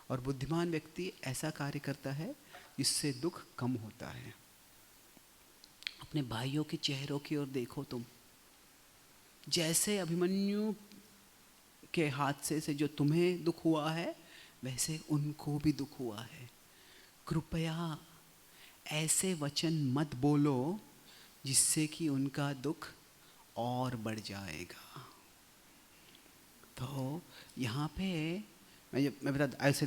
और बुद्धिमान व्यक्ति ऐसा कार्य करता है जिससे दुख कम होता है। अपने भाइयों के चेहरों की ओर देखो तुम, जैसे अभिमन्यु के हादसे से जो तुम्हें दुख हुआ है वैसे उनको भी दुख हुआ है। कृपया ऐसे वचन मत बोलो जिससे कि उनका दुख और बढ़ जाएगा। तो यहाँ पे मैं बता, आई से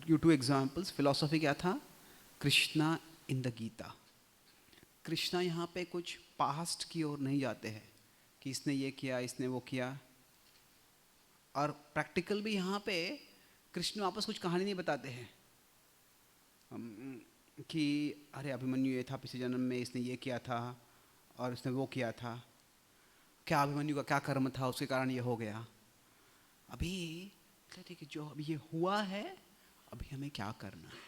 यू 2 एग्जाम्पल्स। फिलॉसफी क्या था? Krishna in the Gita. कृष्णा यहाँ पे कुछ पास्ट की ओर नहीं जाते हैं कि इसने ये किया, इसने वो किया, और प्रैक्टिकल भी यहाँ पे कृष्ण वापस कुछ कहानी नहीं बताते हैं कि अरे अभिमन्यु ये था पिछले जन्म में, इसने ये किया था और इसने वो किया था, क्या अभिमन्यु का क्या कर्म था उसके कारण ये हो गया। अभी कहते कि जो अभी ये हुआ है, अभी हमें क्या करना है?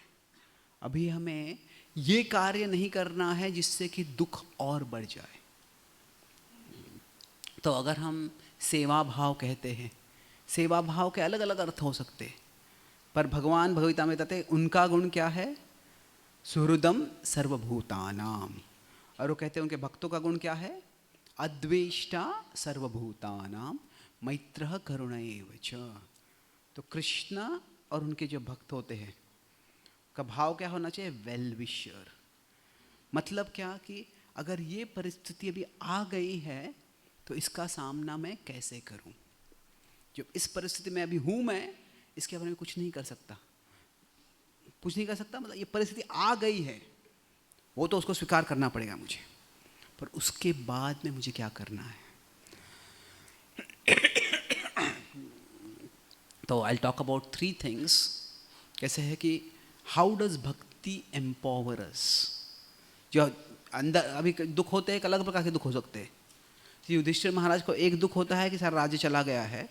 अभी हमें ये कार्य नहीं करना है जिससे कि दुख और बढ़ जाए। तो अगर हम सेवा भाव कहते हैं, सेवा भाव के अलग अलग अर्थ हो सकते हैं, पर भगवान भगवता में बताते हैं उनका गुण क्या है? सुहृदम सर्वभूतानाम। और वो कहते हैं उनके भक्तों का गुण क्या है? अद्वेष्टा सर्वभूतानाम मैत्रः करुण एव च। तो कृष्ण और उनके जो भक्त होते हैं का भाव क्या होना चाहिए? Well wisher. मतलब क्या कि अगर ये परिस्थिति अभी आ गई है तो इसका सामना मैं कैसे करूं? जो इस परिस्थिति में अभी हूं मैं, इसके बारे में कुछ नहीं कर सकता, कुछ नहीं कर सकता। मतलब ये परिस्थिति आ गई है, वो तो उसको स्वीकार करना पड़ेगा मुझे, पर उसके बाद में मुझे क्या करना है? तो आई टॉक अबाउट 3 थिंग्स। कैसे है कि हाउ डज भक्ति एम्पावर अस। जो अंदर अभी दुख होते हैं, एक अलग प्रकार के दुख हो सकते हैं। युधिष्ठिर महाराज को एक दुख होता है कि सारा राज्य चला गया है,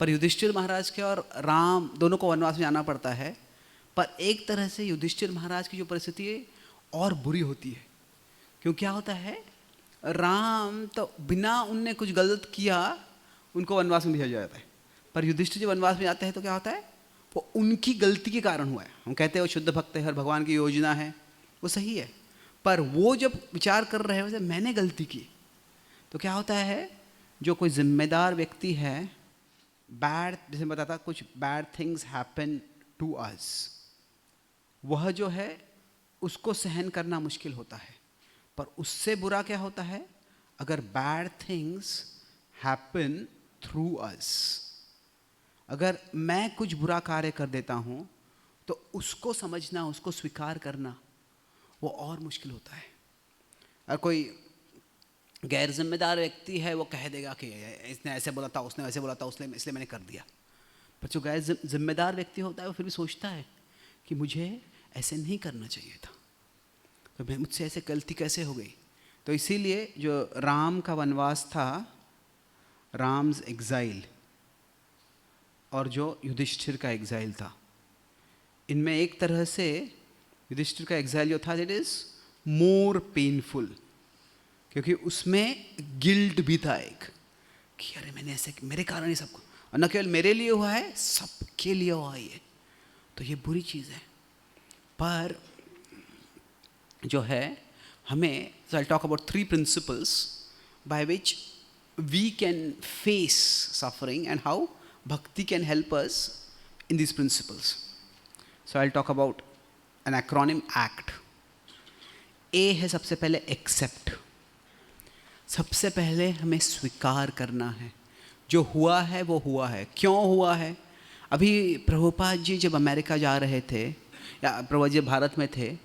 पर युधिष्ठिर महाराज के और राम दोनों को वनवास में जाना पड़ता है। पर एक तरह से युधिष्ठिर महाराज की जो परिस्थिति है और बुरी होती है। क्यों? क्या होता है, राम तो बिना उनने कुछ गलत किया उनको वनवास में भेजा जाता है, पर युधिष्ठिर जब वनवास में जाते हैं तो क्या होता है, वो उनकी गलती के कारण हुआ है। हम कहते हैं वो शुद्ध भक्त है, हर भगवान की योजना है, वो सही है, पर वो जब विचार कर रहे हैं वैसे मैंने गलती की, तो क्या होता है, जो कोई जिम्मेदार व्यक्ति है, बैड, जैसे बताता कुछ bad things happen to us, वह जो है उसको सहन करना मुश्किल होता है। पर उससे बुरा क्या होता है, अगर बैड थिंग्स हैपन थ्रू अस। अगर मैं कुछ बुरा कार्य कर देता हूं तो उसको समझना, उसको स्वीकार करना वो और मुश्किल होता है। और कोई गैर जिम्मेदार व्यक्ति है, वो कह देगा कि इसने ऐसे बोला था, उसने वैसे बोला था, इसलिए मैंने कर दिया। पर जो गैर जिम्मेदार व्यक्ति होता है वो फिर भी सोचता है कि मुझे ऐसे नहीं करना चाहिए था, तो मैं मुझसे ऐसे गलती कैसे हो गई। तो इसीलिए जो राम का वनवास था, राम्स एग्जाइल, और जो युधिष्ठिर का एग्जाइल था, इनमें एक तरह से युधिष्ठिर का एग्जाइल जो था, इट इज मोर पेनफुल, क्योंकि उसमें गिल्ट भी था एक कि अरे मैंने ऐसे, मेरे कारण ही सबको, और न केवल मेरे लिए हुआ है, सबके लिए हुआ है ये, तो ये बुरी चीज़ है। पर जो है हमें, so I'll talk about 3 principles by which we can face suffering and how bhakti can help us in these principles. So I'll talk about an acronym ACT. A है सबसे पहले accept। सबसे पहले हमें स्वीकार करना है, जो हुआ है वो हुआ है। क्यों हुआ है? अभी प्रभुपाद जी जब अमेरिका जा रहे थे, या प्रभुपाद जी भारत में थे,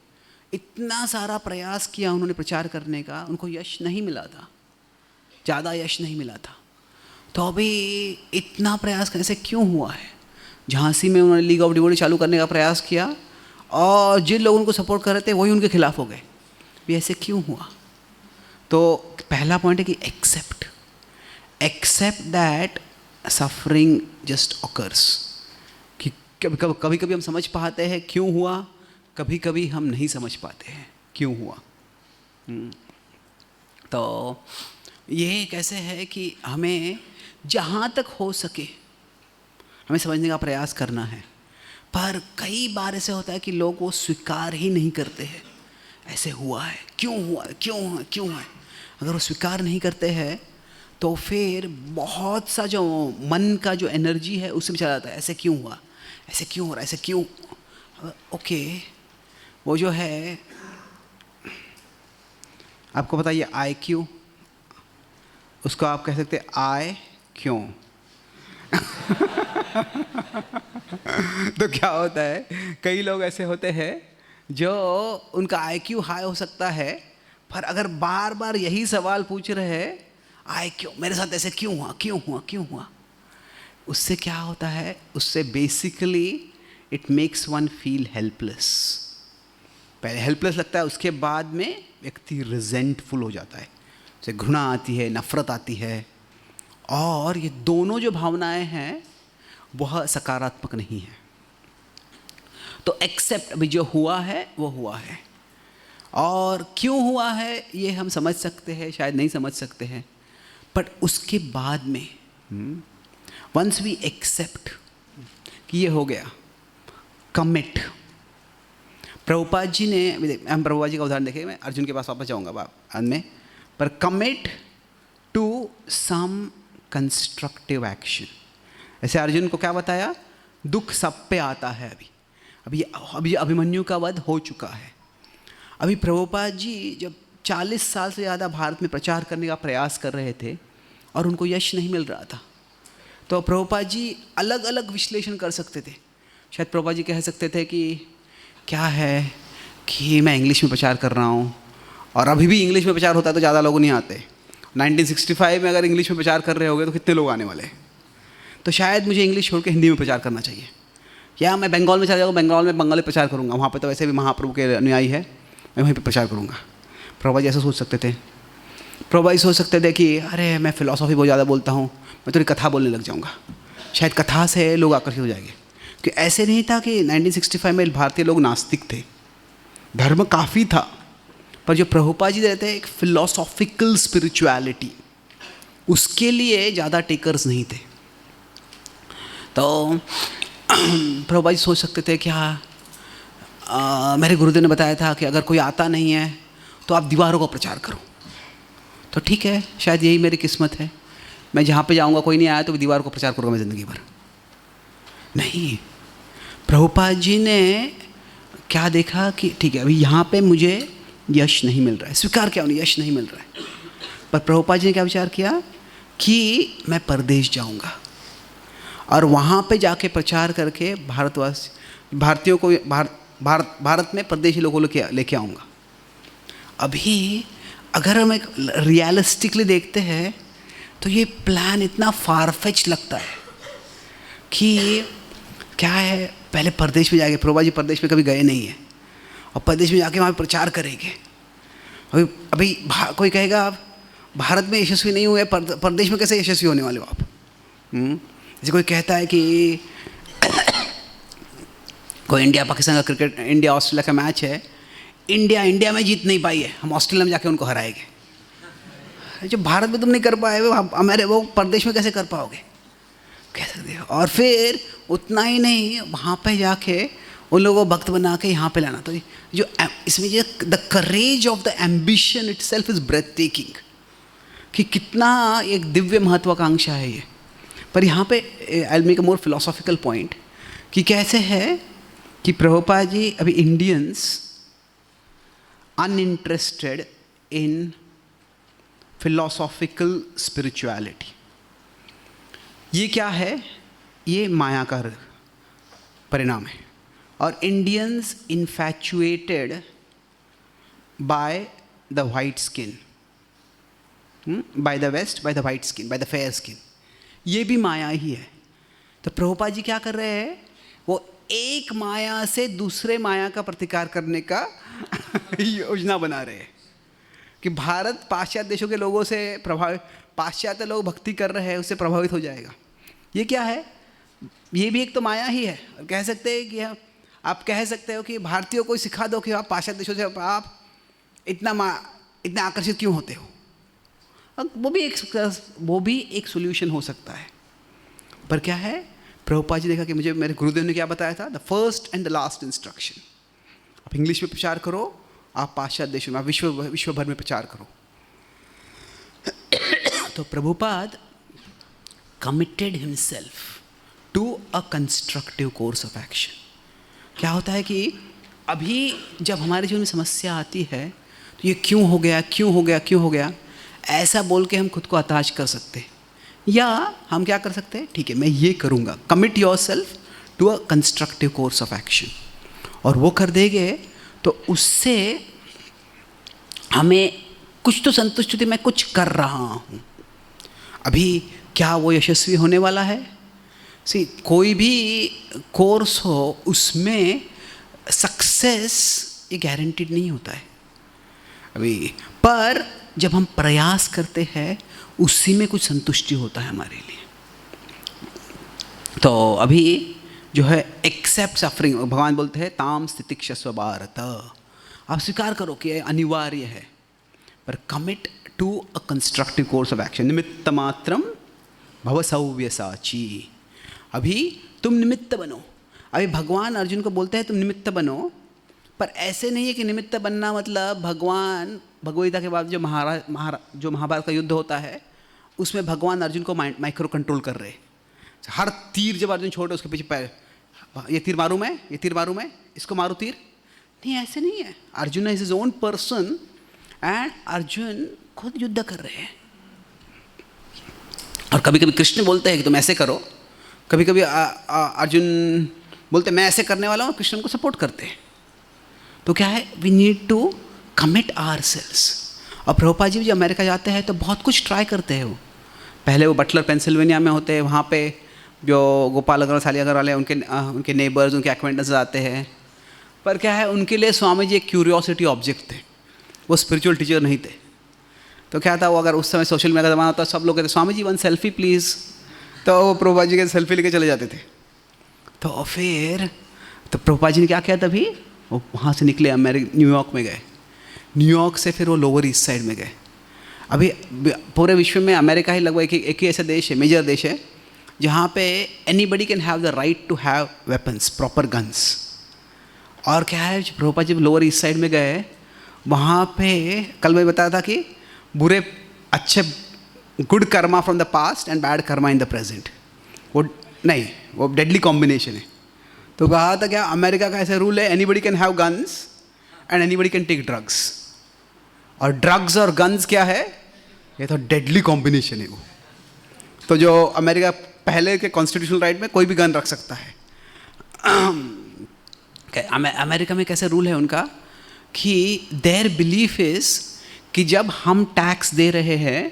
इतना सारा प्रयास किया उन्होंने प्रचार करने का, उनको यश नहीं मिला था, ज़्यादा यश नहीं मिला था। तो अभी इतना प्रयास कैसे क्यों हुआ है? झांसी में उन्होंने लीग ऑफ डिवोटी चालू करने का प्रयास किया, और जिन लोगों उनको सपोर्ट कर रहे थे वही उनके खिलाफ हो गए। भी ऐसे क्यों हुआ? तो पहला पॉइंट है कि accept that suffering just occurs. कि कभी कभी हम समझ पाते हैं क्यों हुआ, कभी कभी हम नहीं समझ पाते हैं क्यों हुआ। तो ये कैसे है कि हमें जहाँ तक हो सके हमें समझने का प्रयास करना है। पर कई बार ऐसे होता है कि लोग वो स्वीकार ही नहीं करते हैं, ऐसे हुआ है, क्यों हुआ है, क्यों हुआ है, क्यों हुआ है। अगर वो स्वीकार नहीं करते हैं तो फिर बहुत सा जो मन का जो एनर्जी है उसमें चला जाता है, ऐसे क्यों हुआ, ऐसे क्यों हो रहा है, ऐसे क्यों। ओके, वो जो है, आपको पता ये आई क्यों, उसको आप कह सकते आई क्यों। तो क्या होता है, कई लोग ऐसे होते हैं जो उनका IQ हाई हो सकता है, पर अगर बार बार यही सवाल पूछ रहे हैं, आई क्यों, मेरे साथ ऐसे क्यों हुआ, क्यों हुआ, क्यों हुआ, उससे क्या होता है, उससे basically it makes one feel helpless. पहले हेल्पलेस लगता है, उसके बाद में व्यक्ति रिजेंटफुल हो जाता है, उसे घृणा आती है, नफरत आती है, और ये दोनों जो भावनाएं हैं वह सकारात्मक नहीं है। तो एक्सेप्ट, अभी जो हुआ है वो हुआ है, और क्यों हुआ है ये हम समझ सकते हैं, शायद नहीं समझ सकते हैं, बट उसके बाद में वंस वी एक्सेप्ट कि ये हो गया, कमिट। प्रभुपाद जी ने, हम प्रभुपाद जी का उदाहरण देखें, मैं अर्जुन के पास वापस जाऊंगा बाद में, पर commit to some constructive action. ऐसे अर्जुन को क्या बताया, दुख सब पे आता है। अभी अभिमन्यु का वध हो चुका है। अभी प्रभुपाद जी जब 40 साल से ज़्यादा भारत में प्रचार करने का प्रयास कर रहे थे और उनको यश नहीं मिल रहा था, तो प्रभुपाद जी अलग अलग विश्लेषण कर सकते थे। शायद प्रभुपाद जी कह सकते थे कि क्या है कि मैं इंग्लिश में प्रचार कर रहा हूँ, और अभी भी इंग्लिश में प्रचार होता है तो ज़्यादा लोग नहीं आते। 1965 में अगर इंग्लिश में प्रचार कर रहे होगे तो कितने लोग आने वाले, तो शायद मुझे इंग्लिश छोड़ के हिंदी में प्रचार करना चाहिए। या मैं बंगाल में चला जाऊँगा, बंगाल में बंगाली प्रचार करूँगा, वहाँ पे तो वैसे भी महाप्रभु के अनुयायी है, मैं वहीं पे प्रचार करूँगा। प्रभुपाद जी ऐसा सोच सकते थे। प्रभुपाद जी सोच सकते थे कि अरे मैं फ़िलॉसफी बहुत ज़्यादा बोलता हूँ, मैं थोड़ी कथा बोलने लग जाऊँगा, शायद कथा से लोग आकर्षित हो जाएंगे। कि ऐसे नहीं था कि 1965 में भारतीय लोग नास्तिक थे, धर्म काफ़ी था, पर जो प्रभुपाद जी रहते हैं एक फ़िलॉसॉफिकल स्पिरिचुअलिटी, उसके लिए ज़्यादा टेकर्स नहीं थे। तो प्रभुपाद जी सोच सकते थे कि हाँ, मेरे गुरुदेव ने बताया था कि अगर कोई आता नहीं है तो आप दीवारों का प्रचार करो। तो ठीक है, शायद यही मेरी किस्मत है, मैं जहाँ पे जाऊँगा कोई नहीं आया तो दीवारों का प्रचार करूँगा मैं ज़िंदगी भर। नहीं, प्रभुपाद जी ने क्या देखा कि ठीक है अभी यहाँ पे मुझे यश नहीं मिल रहा है, स्वीकार किया उन्हें यश नहीं मिल रहा है, पर प्रभुपाद जी ने क्या विचार किया कि मैं परदेश जाऊँगा और वहाँ पे जाके प्रचार करके भारतीयों को भारत में परदेशी लोगों को लेके आऊँगा। अभी अगर हम एक रियलिस्टिकली देखते हैं तो ये प्लान इतना फारफेच लगता है कि क्या है, पहले परदेश में जाके, प्रभुपाद जी परदेश में कभी गए नहीं है और परदेश में जाके वहाँ प्रचार करेंगे। अभी कोई कहेगा आप भारत में यशस्वी नहीं हुए, परदेश में कैसे यशस्वी होने वाले हो आप? जैसे कोई कहता है कि कोई इंडिया पाकिस्तान का क्रिकेट, इंडिया ऑस्ट्रेलिया का मैच है, इंडिया में जीत नहीं पाई है, हम ऑस्ट्रेलिया में जाके उनको हराएंगे। जो भारत में तुम नहीं कर पाए वो परदेश में कैसे कर पाओगे, कह सकते हो। और फिर उतना ही नहीं, वहाँ पे जाके उन लोगों को भक्त बना के यहाँ पे लाना। तो जो इसमें जो the courage of the ambition itself is breathtaking, कि कितना एक दिव्य महत्वाकांक्षा है ये। पर यहाँ पे I will make a more philosophical point कि कैसे है कि प्रभुपाद जी अभी Indians uninterested in philosophical spirituality, ये क्या है, ये माया का परिणाम है। और Indians infatuated by the white skin, by the West, by the white skin, by the fair skin, ये भी माया ही है। तो प्रभुपाद जी क्या कर रहे हैं, वो एक माया से दूसरे माया का प्रतिकार करने का योजना बना रहे हैं कि भारत पाश्चात्य देशों के लोगों से प्रभावित, पाश्चात्य लोग भक्ति कर रहे हैं उससे प्रभावित हो जाएगा। ये क्या है, ये भी एक तो माया ही है। और कह सकते हैं कि आप कह सकते हो कि भारतीयों को सिखा दो कि आप पाश्चात्य देशों से आप इतना आकर्षित क्यों होते हो, वो भी एक सोल्यूशन हो सकता है। पर क्या है, प्रभुपाद जी देखा कि मुझे मेरे गुरुदेव ने क्या बताया था, the first and the last instruction, आप इंग्लिश में प्रचार करो, आप पाश्चात्य देशों में, आप विश्व भर में प्रचार करो। तो Prabhupada committed himself to a constructive course of action. क्या होता है कि अभी जब हमारे जीवन में समस्या आती है तो ये क्यों हो गया ऐसा बोल के हम खुद को हताश कर सकते हैं, या हम क्या कर सकते हैं, ठीक है मैं ये करूँगा, commit yourself to a constructive course of action, और वो कर देंगे तो उससे हमें कुछ तो संतुष्टि होती, मैं कुछ कर रहा हूँ। अभी क्या वो यशस्वी होने वाला है? कोई भी कोर्स हो उसमें सक्सेस ये गारंटीड नहीं होता है अभी, पर जब हम प्रयास करते हैं उसी में कुछ संतुष्टि होता है हमारे लिए। तो अभी जो है एक्सेप्ट सफरिंग, भगवान बोलते हैं ताम स्थितिक्षस्व भारत, आप स्वीकार करो कि अनिवार्य है, पर commit to a constructive course of action. निमित्त मात्रम भव सव्यसाची, अभी तुम निमित्त बनो। अभी भगवान अर्जुन को बोलते हैं तुम निमित्त बनो, पर ऐसे नहीं है कि निमित्त बनना मतलब भगवान भगवद गीता के बाद जो महाभारत का युद्ध होता है उसमें भगवान अर्जुन को माइक्रो कंट्रोल कर रहे। हर तीर जब अर्जुन छोड़े उसके पीछे पैर, ये तीर मारूं मैं, ये तीर मारूं मैं, इसको मारूं तीर, नहीं ऐसे नहीं है। Arjun is his own person and Arjun खुद युद्ध कर रहे हैं। और कभी कभी कृष्ण बोलते हैं कि तुम ऐसे करो, कभी कभी अर्जुन बोलते मैं ऐसे करने वाला हूँ, कृष्ण को सपोर्ट करते हैं। तो क्या है, we need to commit ourselves. और प्रभुपाद जी जब अमेरिका जाते हैं तो बहुत कुछ ट्राई करते हैं। वो पहले वो बटलर पेंसिल्वेनिया में होते हैं, वहाँ पे जो गोपाल अग्रवाल साली अग्रवाल है उनके नेबर्स, उनके एक्वेंटेंस आते हैं। पर क्या है, उनके लिए स्वामी जी एक क्यूरियोसिटी ऑब्जेक्ट थे, वो स्पिरिचुअल टीचर नहीं थे। तो क्या था, वो अगर उस समय सोशल मीडिया का ज़माना होता, सब लोग कहते Swami ji one selfie please, तो वो प्रभुपाद जी के सेल्फी लेके चले जाते थे। तो फिर तो प्रभुपाद जी ने क्या किया, तभी वो वहाँ से निकले, न्यूयॉर्क में गए। न्यूयॉर्क से फिर वो लोअर ईस्ट साइड में गए। अभी पूरे विश्व में अमेरिका ही लगभग एक ही ऐसा देश है, मेजर देश है, जहाँ पे anybody can have the right to have weapons, proper guns. और क्या है, Prabhupada ji Lower East Side में गए, वहाँ पे कल मैं बताया था कि बुरे अच्छे, good Karma from the past and bad Karma in the present, वो नहीं, वो डेडली कॉम्बिनेशन है। तो कहा था क्या, अमेरिका का ऐसा रूल है, anybody can have guns and anybody can take drugs. और ड्रग्स और गन्स क्या है, ये तो डेडली कॉम्बिनेशन है वो। तो जो अमेरिका पहले के कॉन्स्टिट्यूशनल राइट में कोई भी गन रख सकता है। अमेरिका में कैसे रूल है उनका कि देयर बिलीफ इज कि जब हम टैक्स दे रहे हैं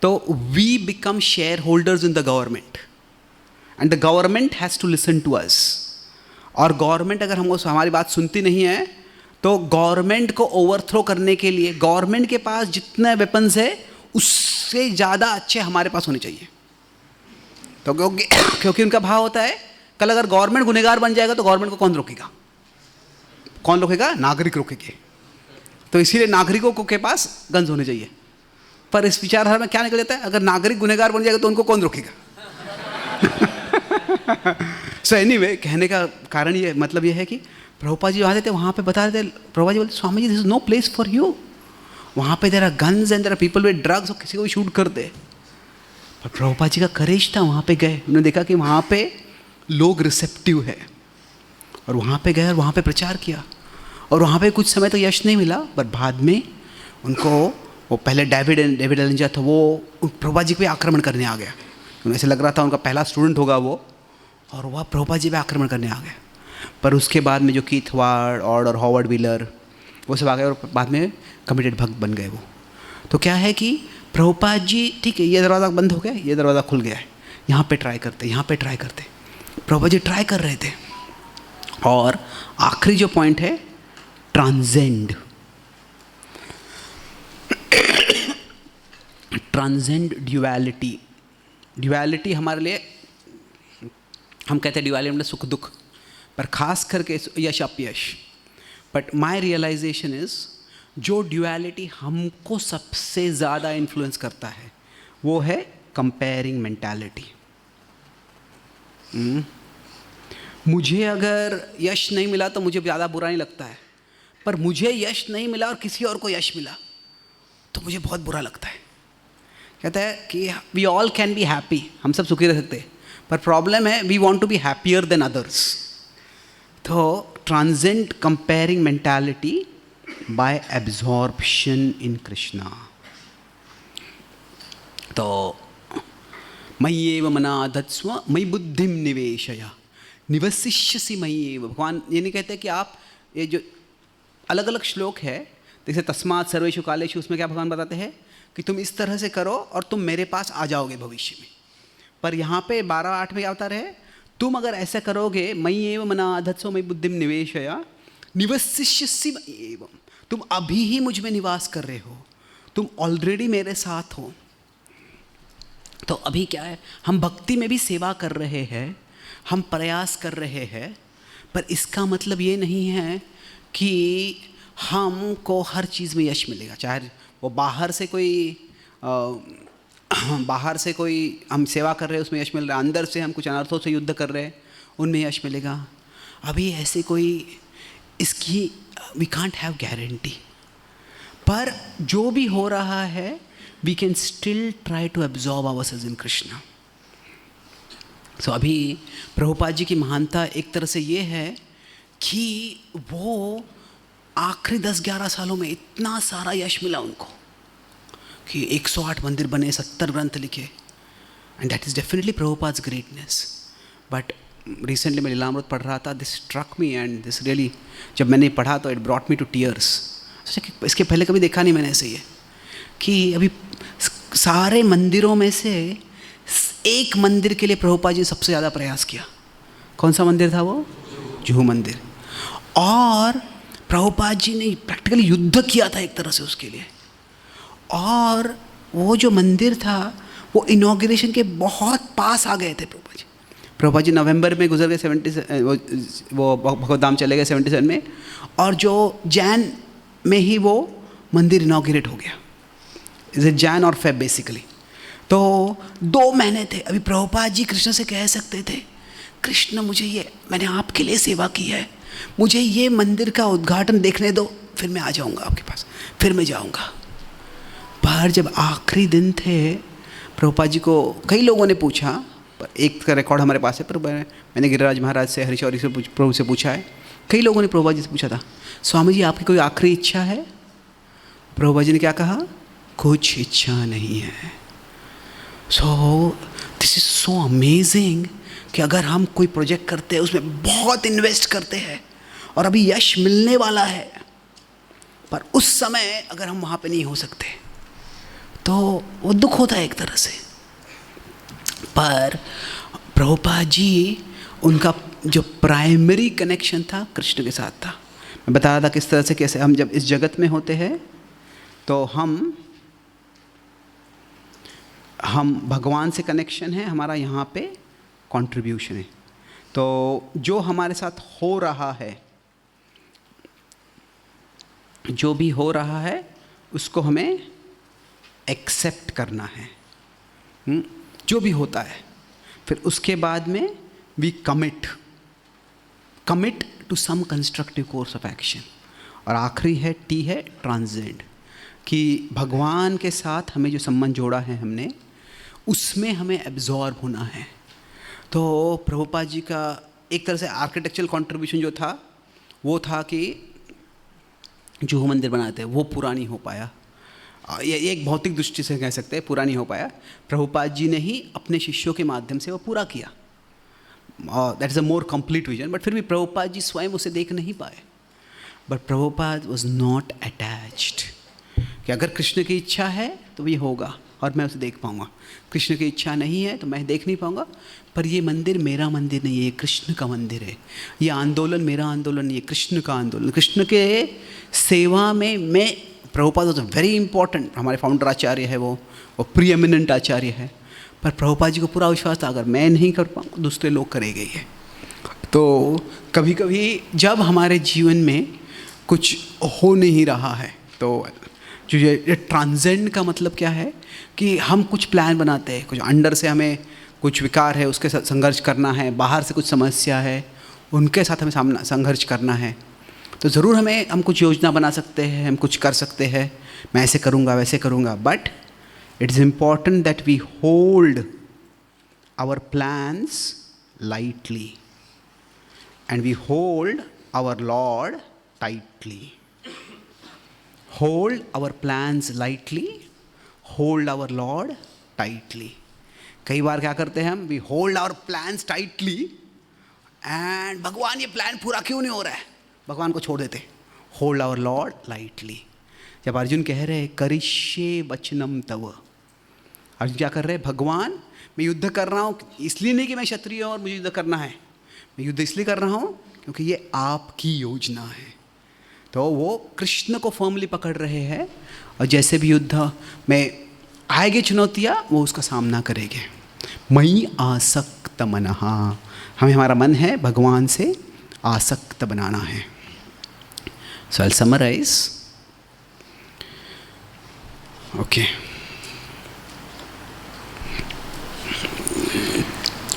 तो we become shareholders in the government and the government has to listen to us. और गवर्नमेंट अगर हमको हमारी बात सुनती नहीं है तो गवर्नमेंट को ओवरथ्रो करने के लिए गवर्नमेंट के पास जितने वेपन्स है उससे ज़्यादा अच्छे हमारे पास होने चाहिए। तो क्योंकि उनका भाव होता है, कल अगर गवर्नमेंट गुनहगार बन जाएगा तो गवर्नमेंट को कौन रोकेगा? कौन रोकेगा? नागरिक रोकेंगे। तो इसीलिए नागरिकों के पास गन्स होने चाहिए। पर इस विचारधारा में क्या निकल जाता है, अगर नागरिक गुनहगार बन जाएगा तो उनको कौन रोकेगा? सो एनीवे, कहने का कारण ये, मतलब ये है कि प्रभुपाद जी आते थे वहाँ पे बता रहे थे, प्रभुपाद जी बोलते Swami ji this is no place for you. वहाँ पे there are guns and there are people with drugs, और किसी को भी शूट कर दे। पर प्रभुपाद जी का करेज था, वहाँ पे गए, उन्होंने देखा कि वहाँ पे लोग रिसेप्टिव है, और वहाँ पे गए और वहाँ पे प्रचार किया। और वहाँ पे कुछ समय तक यश नहीं मिला, पर बाद में उनको वो पहले डेविड एलेंजर था, वो प्रभुपाद जी पे आक्रमण करने आ गया। उन्हें ऐसे लग रहा था उनका पहला स्टूडेंट होगा वो, और वह प्रभुपाद जी पे आक्रमण करने आ गया। पर उसके बाद में जो कीथ वार्ड और हॉवर्ड व्हीलर वो सब आ गए, और बाद में कमिटेड भक्त बन गए वो। तो क्या है कि प्रभुपाद जी, ठीक है ये दरवाज़ा बंद हो गया, ये दरवाज़ा खुल गया है, यहाँ पे ट्राई करते, यहाँ पे ट्राई करते। प्रभुपाद जी ट्राई कर रहे थे। और आखिरी जो पॉइंट है, ट्रांसेंड। Transcend duality. ड्यूअलिटी हमारे लिए, हम कहते हैं ड्यूअलिटी मतलब सुख दुख, पर खास करके यश अपयश। बट माई रियलाइजेशन इज, जो ड्यूअलिटी हमको सबसे ज़्यादा इन्फ्लुएंस करता है वो है कंपेयरिंग मेंटालिटी। मुझे अगर यश नहीं मिला तो मुझे ज़्यादा बुरा नहीं लगता है, पर मुझे यश नहीं मिला और किसी और को यश मिला तो मुझे बहुत बुरा लगता है। कहता है कि we all can be happy, हम सब सुखी रह सकते हैं, पर प्रॉब्लम है we want to be happier than others. तो transcend comparing mentality by absorption in Krishna. तो मयि एव मना धत्स्व मयि बुद्धिम निवेशय निवसिष्यसि मयि एव। भगवान ये नहीं कहते कि आप, ये जो अलग अलग श्लोक है जैसे तस्मात् सर्वेषु कालेषु, उसमें क्या भगवान बताते हैं कि तुम इस तरह से करो और तुम मेरे पास आ जाओगे भविष्य में। पर यहाँ पे 12:8 में क्या बता रहे हैं, तुम अगर ऐसा करोगे, मयि एव मना धत्स्व मयि बुद्धिम निवेशय निवसिष्यसि मयि एव, तुम अभी ही मुझ में निवास कर रहे हो, तुम ऑलरेडी मेरे साथ हो। तो अभी क्या है, हम भक्ति में भी सेवा कर रहे हैं, हम प्रयास कर रहे हैं, पर इसका मतलब ये नहीं है कि हमको हर चीज़ में यश मिलेगा। चाहे वो बाहर से कोई हम सेवा कर रहे हैं उसमें यश मिल रहा है, अंदर से हम कुछ अनर्थों से युद्ध कर रहे हैं उनमें यश मिलेगा। अभी ऐसे कोई इसकी वी कांट हैव गारंटी। पर जो भी हो रहा है we can still try to absorb ourselves in Krishna. So अभी प्रभुपाद जी की महानता एक तरह से ये है कि वो आखिरी 10-11 सालों में इतना सारा यश मिला उनको कि 108 मंदिर बने, 70 ग्रंथ लिखे, and that is definitely Prabhupada's greatness. But recently मैं लीलामृत पढ़ रहा था, this struck me and this really, जब मैंने पढ़ा तो it brought me to tears. सोचा कि इसके पहले कभी देखा नहीं मैंने ऐसे ही, कि अभी सारे मंदिरों में से एक मंदिर के लिए प्रभुपाद जी ने सबसे ज़्यादा प्रयास किया. कौन सा मंदिर था वो? जुहू मंदिर. और प्रभुपाद जी ने प्रैक्टिकली युद्ध किया था एक तरह से उसके लिए. और वो जो मंदिर था वो इनॉग्रेशन के बहुत पास आ गए थे प्रभुपाद जी. प्रभुपाद जी नवंबर में गुजर गए 70, वो भगवत धाम चले गए 77 में, और जो जैन में ही वो मंदिर इनॉग्रेट हो गया. इज इट जैन और फेब बेसिकली. तो 2 महीने थे. अभी प्रभुपाद जी कृष्ण से कह सकते थे, कृष्ण मुझे ये, मैंने आपके लिए सेवा की है, मुझे ये मंदिर का उद्घाटन देखने दो, फिर मैं आ जाऊंगा आपके पास, फिर मैं जाऊंगा. पर जब आखिरी दिन थे, प्रभुपाद जी को कई लोगों ने पूछा, पर एक का रिकॉर्ड हमारे पास है, पर मैंने गिरिराज महाराज से, हरिशौरी से, प्रभु से पूछा है. कई लोगों ने प्रभुपाद जी से पूछा था, स्वामी जी आपकी कोई आखिरी इच्छा है? प्रभुपाद जी ने क्या कहा? कुछ इच्छा नहीं है. So this is so amazing कि अगर हम कोई प्रोजेक्ट करते हैं, उसमें बहुत इन्वेस्ट करते हैं और अभी यश मिलने वाला है, पर उस समय अगर हम वहाँ पे नहीं हो सकते तो वो दुख होता है एक तरह से. पर प्रभुपाद जी, उनका जो प्राइमरी कनेक्शन था कृष्ण के साथ था. मैं बता रहा था किस तरह से, कैसे हम जब इस जगत में होते हैं तो हम भगवान से कनेक्शन है, हमारा यहाँ पे कंट्रीब्यूशन है. तो जो हमारे साथ हो रहा है, जो भी हो रहा है, उसको हमें एक्सेप्ट करना है. जो भी होता है, फिर उसके बाद में we commit to some constructive course of action. और आखिरी है, टी है, ट्रांसेंड, कि भगवान के साथ हमें जो संबंध जोड़ा है हमने, उसमें हमें एब्जॉर्ब होना है. तो प्रभुपाद जी का एक तरह से आर्किटेक्चरल कंट्रीब्यूशन जो था वो था कि जुहू मंदिर बनाते हैं, वो पूरा नहीं हो पाया. ये एक भौतिक दृष्टि से कह सकते हैं पूरा नहीं हो पाया. प्रभुपाद जी ने ही अपने शिष्यों के माध्यम से वो पूरा किया. That is a more complete vision. But फिर भी प्रभुपाद जी स्वयं उसे देख नहीं पाए. But Prabhupada was not attached, कि अगर कृष्ण की इच्छा है तो ये होगा और मैं उसे देख पाऊँगा, कृष्ण की इच्छा नहीं है तो मैं देख नहीं पाऊँगा. पर ये मंदिर मेरा मंदिर नहीं है, ये कृष्ण का मंदिर है. ये आंदोलन मेरा आंदोलन नहीं है, कृष्ण का आंदोलन. कृष्ण के सेवा में मैं, प्रभुपाद वॉज वेरी इंपॉर्टेंट. हमारे फाउंडर आचार्य है, वो प्री एमिनेंट आचार्य है. पर प्रभुपाद जी को पूरा विश्वास था, अगर मैं नहीं कर पाऊँ दूसरे लोग करेंगे ये. तो कभी कभी जब हमारे जीवन में कुछ हो नहीं रहा है, तो जो ये ट्रांसेंड का मतलब क्या है, कि हम कुछ प्लान बनाते हैं, कुछ अंदर से हमें कुछ विकार है, उसके साथ संघर्ष करना है, बाहर से कुछ समस्या है, उनके साथ हमें संघर्ष करना है. तो ज़रूर हम कुछ योजना बना सकते हैं, हम कुछ कर सकते हैं, मैं ऐसे करूँगा वैसे करूँगा. But it is important that we hold our plans lightly and we hold our Lord tightly. Hold our plans lightly, hold our Lord tightly. कई बार क्या करते हैं हम, we hold our plans tightly and भगवान ये प्लान पूरा क्यों नहीं हो रहा है, भगवान को छोड़ देते. Hold our Lord lightly. जब अर्जुन कह रहे हैं करिष्ये वचनम तव, अर्जुन क्या कर रहे हैं, भगवान मैं युद्ध कर रहा हूँ इसलिए नहीं कि मैं क्षत्रिय हूँ और मुझे युद्ध करना है, मैं युद्ध इसलिए कर रहा हूँ क्योंकि ये आपकी योजना है. तो वो कृष्ण को फर्मली पकड़ रहे हैं, और जैसे भी युद्ध में आएगी चुनौतियाँ वो उसका सामना करेंगे. मयि आसक्त मनः, हमें हमारा मन है भगवान से आसक्त बनाना है. So I will summarize. Okay,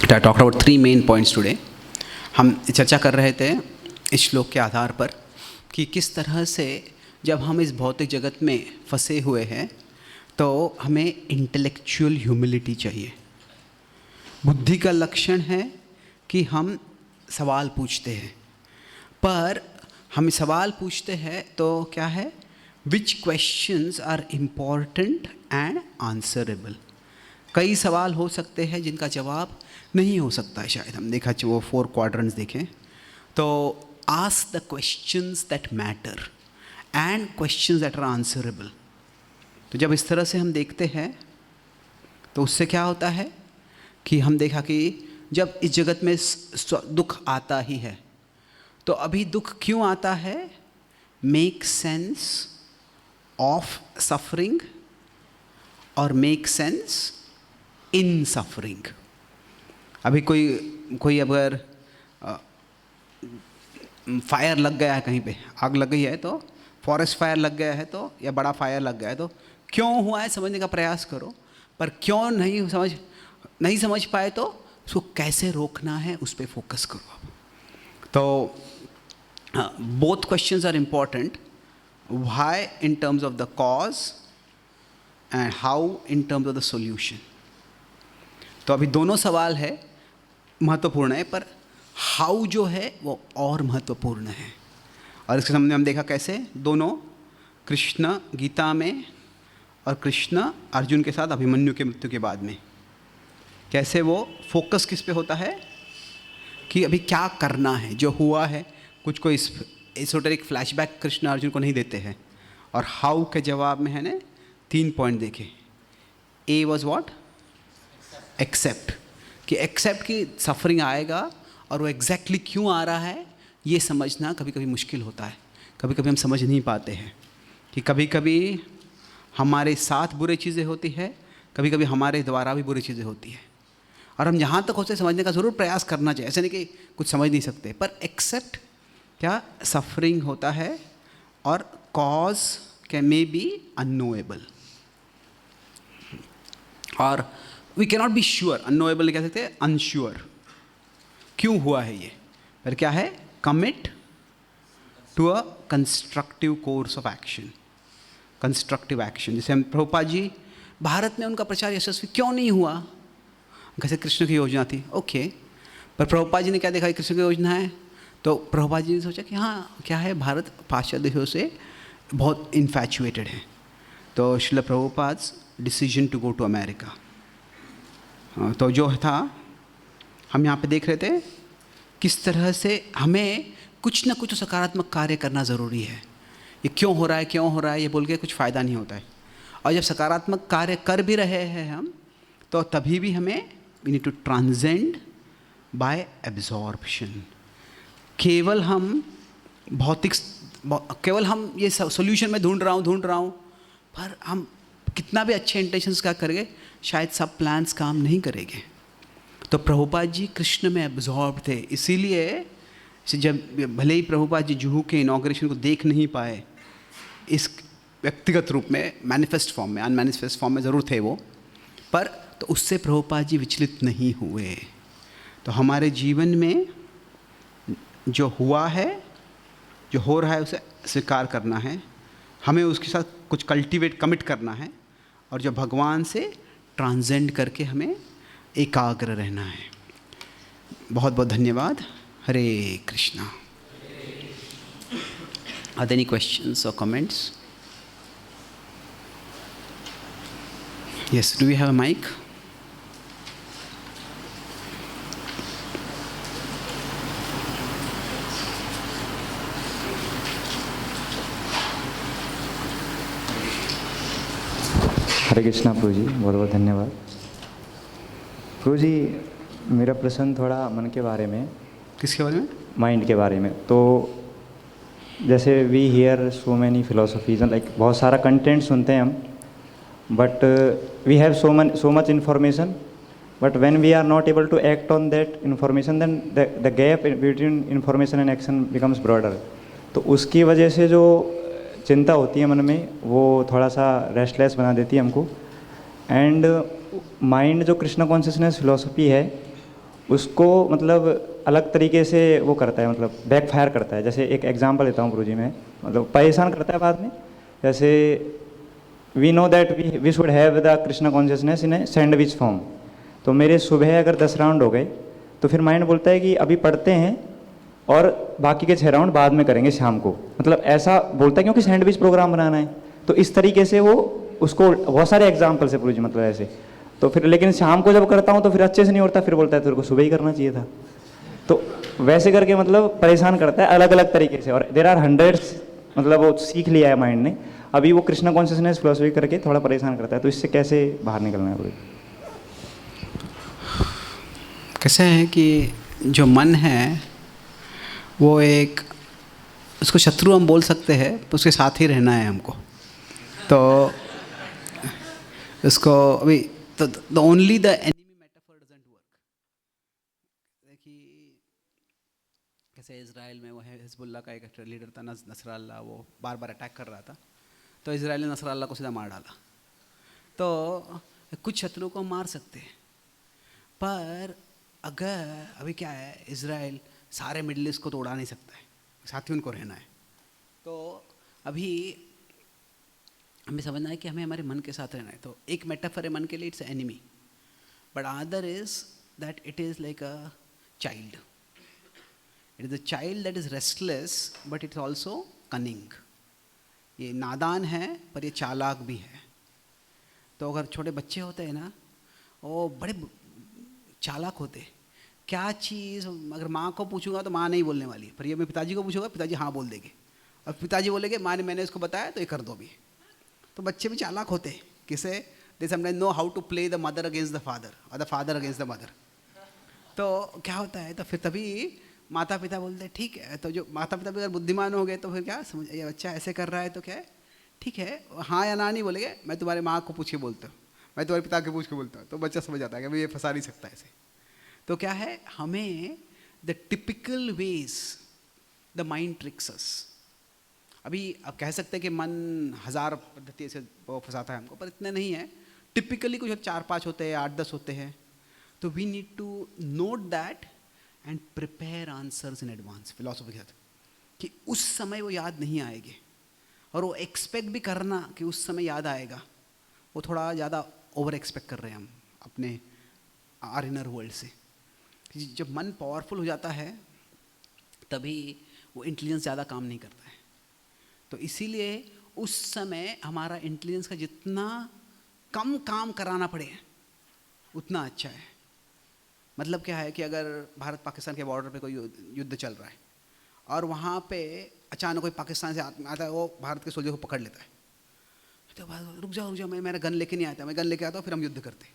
I talked about 3 main points today. हम चर्चा कर रहे थे इस श्लोक के आधार पर कि किस तरह से जब हम इस भौतिक जगत में फंसे हुए हैं तो हमें इंटेलेक्चुअल ह्यूमिलिटी चाहिए। बुद्धि का लक्षण है कि हम सवाल पूछते हैं, पर हम सवाल पूछते हैं तो क्या है, which questions are important and answerable. कई सवाल हो सकते हैं जिनका जवाब नहीं हो सकता है, शायद हम देखा वो 4 क्वाड्रेंट्स देखें तो ask the questions that matter and questions that are answerable. तो जब इस तरह से हम देखते हैं तो उससे क्या होता है कि हम देखा कि जब इस जगत में दुख आता ही है तो अभी दुख क्यों आता है, मेक सेंस ऑफ सफरिंग और मेक सेंस इन सफरिंग। अभी कोई अगर फायर लग गया है, कहीं पे आग लग गई है, तो फॉरेस्ट फायर लग गया है तो, या बड़ा फायर लग गया है तो क्यों हुआ है समझने का प्रयास करो, पर क्यों नहीं समझ पाए तो उसको कैसे रोकना है उस पर फोकस करो आप। तो both questions are important, why in terms of the cause and how in terms of the solution. तो अभी दोनों सवाल है महत्वपूर्ण है, पर हाउ जो है वो और महत्वपूर्ण है। और इसके सामने हम देखा कैसे दोनों कृष्ण गीता में और कृष्ण अर्जुन के साथ अभिमन्यु के मृत्यु के बाद में कैसे वो फोकस किस पे होता है कि अभी क्या करना है, जो हुआ है कुछ को एसोटेरिक फ्लैशबैक कृष्ण अर्जुन को नहीं देते हैं। और हाउ के जवाब में है ने 3 पॉइंट देखे। ए वॉज वॉट, एक्सेप्ट, कि एक्सेप्ट की सफरिंग आएगा और वो एग्जैक्टली क्यों आ रहा है ये समझना कभी कभी मुश्किल होता है। कभी कभी हम समझ नहीं पाते हैं कि कभी कभी हमारे साथ बुरी चीज़ें होती है, कभी कभी हमारे द्वारा भी बुरी चीज़ें होती है, और हम जहाँ तक हो सके समझने का ज़रूर प्रयास करना चाहिए। ऐसे नहीं कि कुछ समझ नहीं सकते, पर एक्सेप्ट क्या सफरिंग होता है और cause can may be unknowable, और we can not be sure. Unknowable नहीं कह सकते, अनश्योर क्यों हुआ है ये, पर क्या है, commit to a constructive course of action, constructive action. जैसे हम प्रभुपाद जी, भारत में उनका प्रचार यशस्वी क्यों नहीं हुआ, कैसे कृष्ण की योजना थी, ओके, पर प्रभुपाद जी ने क्या देखा, कृष्ण की योजना है, तो प्रभुपाद जी ने सोचा कि हाँ क्या है, भारत पाश्चात्य देशों से बहुत इन्फैचुएटेड है, तो Srila Prabhupada decision to go to America. तो जो था हम यहाँ पे देख रहे थे किस तरह से हमें कुछ ना कुछ सकारात्मक कार्य करना ज़रूरी है। ये क्यों हो रहा है ये बोल के कुछ फ़ायदा नहीं होता है। और जब सकारात्मक कार्य कर भी रहे हैं हम, तो तभी भी हमें we need to transcend by absorption. केवल हम ये सॉल्यूशन में ढूंढ रहा हूँ, पर हम कितना भी अच्छे इंटेंशंस का करेंगे शायद सब प्लान्स काम नहीं करेंगे। तो प्रभुपाद जी कृष्ण में एब्जॉर्ब थे, इसीलिए जब भले ही प्रभुपाद जी जुहू के इनॉग्रेशन को देख नहीं पाए इस व्यक्तिगत रूप में, मैनिफेस्ट फॉर्म में, अनमैनिफेस्ट फॉर्म में ज़रूर थे वो, पर तो उससे प्रभुपाद जी विचलित नहीं हुए। तो हमारे जीवन में जो हुआ है, जो हो रहा है, उसे स्वीकार करना है, हमें उसके साथ कुछ कल्टीवेट कमिट करना है, और जो भगवान से ट्रांसेंड करके हमें एकाग्र रहना है। बहुत बहुत धन्यवाद। Hare Krishna. Are there any questions और comments? Yes, do we have a mic? Hare Krishna Prabhu ji, बहुत बहुत धन्यवाद। प्रभु जी, मेरा प्रश्न थोड़ा मन के बारे में। किसके बारे में? माइंड के बारे में। तो जैसे we hear so many philosophies, like बहुत सारा कंटेंट सुनते हैं हम, but we have so much information, but when we are not able to act on that information, then the gap between information and action becomes broader. तो उसकी वजह से जो चिंता होती है मन में, वो थोड़ा सा रेस्टलेस बना देती है हमको। एंड माइंड जो कृष्णा कॉन्शियसनेस फिलोसफी है, उसको मतलब अलग तरीके से वो करता है, मतलब बैकफायर करता है। जैसे एक एग्जांपल देता हूँ प्रभु जी, मैं मतलब परेशान करता है बाद में। जैसे we know that we should have the Krishna consciousness in a sandwich form. तो मेरे सुबह अगर 10 राउंड हो गए तो फिर माइंड बोलता है कि अभी पढ़ते हैं और बाकी के 6 राउंड बाद में करेंगे शाम को. मतलब ऐसा बोलता है क्योंकि सैंडविच प्रोग्राम बनाना है. तो इस तरीके से वो उसको बहुत सारे एग्जाम्पल से पूरी मतलब ऐसे. तो फिर लेकिन शाम को जब करता हूँ तो फिर अच्छे से नहीं होता. फिर बोलता है तेरे को सुबह ही करना चाहिए था. तो वैसे करके मतलब परेशान करता है अलग अलग तरीके से. और देर आर हंड्रेड्स, मतलब वो सीख लिया है माइंड ने. अभी वो कृष्णा कॉन्शियसनेस फिलोसफी करके थोड़ा परेशान करता है. तो इससे कैसे बाहर निकलना है? कैसे है कि जो मन है वो एक, उसको शत्रु हम बोल सकते हैं, तो उसके साथ ही रहना है हमको. तो उसको अभी तो the only the enemy metaphor doesn't work. देखिए कैसे इजराइल में वो है हिजबुल्लाह का एक लीडर था नसरल्ला, वो बार बार अटैक कर रहा था. तो इजराइल ने नसरल्ला को सीधा मार डाला. तो कुछ शत्रुओं को मार सकते हैं, पर अगर अभी क्या है, इजराइल सारे मिडिल ईस्ट को तो उड़ा नहीं सकता है, साथ ही उनको रहना है. तो अभी हमें समझना है कि हमें हमारे मन के साथ रहना है. तो एक मेटाफर है मन के लिए, it's enemy, but other is that it is like a child. It is a child that is restless but it's also cunning. ये नादान है पर ये चालाक भी है. तो अगर छोटे बच्चे होते हैं ना, वो बड़े चालाक होते हैं. क्या चीज़ अगर माँ को पूछूंगा तो माँ नहीं बोलने वाली, पर ये मैं पिताजी को पूछूंगा पिताजी हाँ बोल देंगे. और पिताजी बोलेंगे माँ ने मैंने इसको बताया तो ये कर दो भी. तो बच्चे भी चालाक होते हैं. किसे they sometimes know how to play the mother against the father और the father against the mother. तो क्या होता है, तो फिर तभी माता पिता बोलते हैं ठीक है. तो जो माता पिता भी अगर बुद्धिमान हो गए तो फिर क्या समझ, ये बच्चा ऐसे कर रहा है तो क्या है ठीक है, हाँ या ना नहीं बोलेंगे, मैं तुम्हारे माँ को पूछ के बोलता हूँ, मैं तुम्हारे पिता को पूछ के बोलता हूँ. तो बच्चा समझ जाता है कि भाई ये फंसा नहीं सकता ऐसे. तो क्या है, हमें the typical ways the mind tricks us. अभी आप कह सकते हैं कि मन 1000 पद्धति से वो फंसाता है हमको, पर इतने नहीं है. टिपिकली कुछ 4-5 होते हैं, 8-10 होते हैं. तो we need to note that and prepare answers in advance. Philosophy के साथ कि उस समय वो याद नहीं आएंगे, और वो एक्सपेक्ट भी करना कि उस समय याद आएगा, वो थोड़ा ज़्यादा ओवर एक्सपेक्ट कर रहे हैं हम अपने आर इनर वर्ल्ड से. जब मन पावरफुल हो जाता है तभी वो इंटेलिजेंस ज़्यादा काम नहीं करता है. तो इसीलिए उस समय हमारा इंटेलिजेंस का जितना कम काम कराना पड़े उतना अच्छा है. मतलब क्या है कि अगर भारत पाकिस्तान के बॉर्डर पे कोई युद्ध चल रहा है और वहाँ पे अचानक कोई पाकिस्तान से आता है, वो भारत के सोल्जर को पकड़ लेता है, तो रुक जाओ, मैं मेरा गन लेके नहीं आता, मैं गन लेके आता हूँ फिर हम युद्ध करते.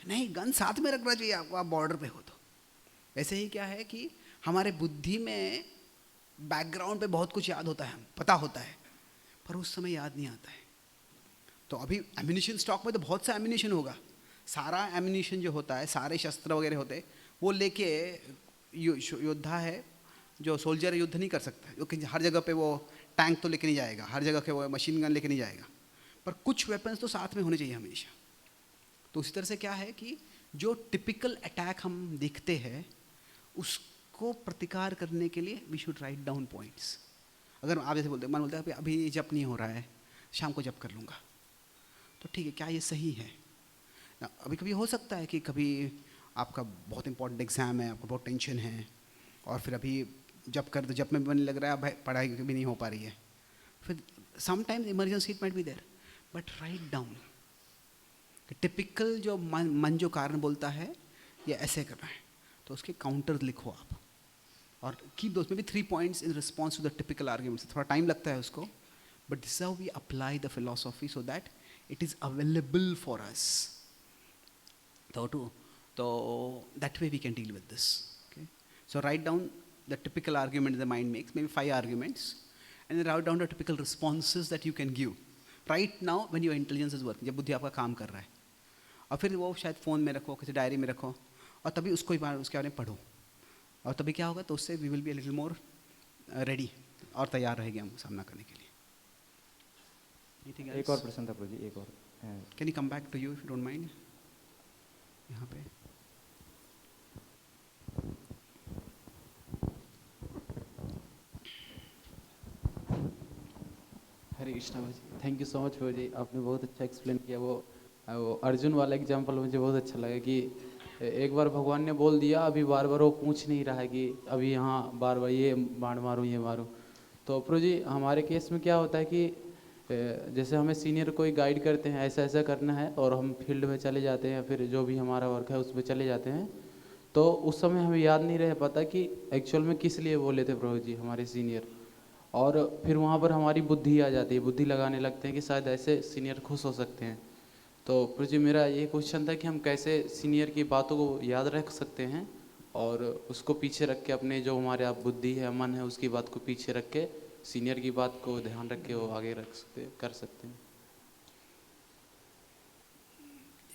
नहीं, गन साथ में रखना चाहिए आपको, आप बॉर्डर पे हो तो. ऐसे ही क्या है कि हमारे बुद्धि में बैकग्राउंड पे बहुत कुछ याद होता है, पता होता है, पर उस समय याद नहीं आता है. तो अभी एम्यूनिशन स्टॉक में तो बहुत सा एम्यूनिशन होगा, सारा एम्यूनिशन जो होता है, सारे शस्त्र वगैरह होते हैं, वो लेके योद्धा है जो सोल्जर युद्ध नहीं कर सकता, क्योंकि हर जगह पे वो टैंक तो लेके नहीं जाएगा, हर जगह के वो मशीन गन लेके नहीं जाएगा, पर कुछ वेपन्स तो साथ में होने चाहिए हमेशा. तो उसी तरह से क्या है कि जो टिपिकल अटैक हम देखते हैं उसको प्रतिकार करने के लिए we should write down points. अगर आप जैसे बोलते हैं, मन बोलता है अभी जप नहीं हो रहा है, शाम को जप कर लूँगा, तो ठीक है, क्या ये सही है? अभी कभी हो सकता है कि कभी आपका बहुत इंपॉर्टेंट एग्ज़ाम है, आपको बहुत टेंशन है, और फिर अभी जब कर, तो जब में भी मन लग रहा है, भाई पढ़ाई भी नहीं हो पा रही है, फिर sometimes emergency it might be there, but write down. Typical जो मन जो कारण बोलता है ये ऐसे करना है, तो उसके काउंटर लिखो आप, और कीप दोस में भी 3 points in response to the typical arguments. थोड़ा टाइम लगता है उसको, but this how we apply the philosophy so that it is available for us. तो that way we can deal with this. Okay, so write down the typical argument the mind makes, maybe 5 arguments, and then write down the typical responses that you can give right now when your intelligence is working, जब बुद्धि आपका काम कर रहा है. और फिर वो शायद फ़ोन में रखो, किसी डायरी में रखो, और तभी उसको ही बार उसके बारे में पढ़ो, और तभी क्या होगा, तो उससे we will be a little more ready, और तैयार रहेंगे हम सामना करने के लिए. एक और प्रश्न था प्रभु जी, एक और. Can you come back to you if you don't mind यहाँ पे. हरे कृष्णा भाई, थैंक यू सो मच भाई जी, आपने बहुत अच्छा एक्सप्लेन किया। वो अर्जुन वाला एग्जांपल मुझे बहुत अच्छा लगा कि एक बार भगवान ने बोल दिया, अभी बार बार वो पूछ नहीं रहा है कि अभी यहाँ बार बार ये बाण मारूँ ये मारूँ। तो प्रभु जी हमारे केस में क्या होता है कि जैसे हमें सीनियर कोई गाइड करते हैं ऐसा ऐसा करना है, और हम फील्ड में चले जाते हैं या फिर जो भी हमारा वर्क है उसमें चले जाते हैं, तो उस समय हमें याद नहीं रह पाता कि एक्चुअल में किस लिए बोले थे प्रभु जी हमारे सीनियर। और फिर वहाँ पर हमारी बुद्धि आ जाती है, बुद्धि लगाने लगते हैं कि शायद ऐसे सीनियर खुश हो सकते हैं। तो प्रभु जी मेरा ये क्वेश्चन था कि हम कैसे सीनियर की बातों को याद रख सकते हैं और उसको पीछे रख के अपने जो हमारे आप बुद्धि है मन है उसकी बात को पीछे रख के सीनियर की बात को ध्यान रख के वो आगे रख सकते कर सकते हैं।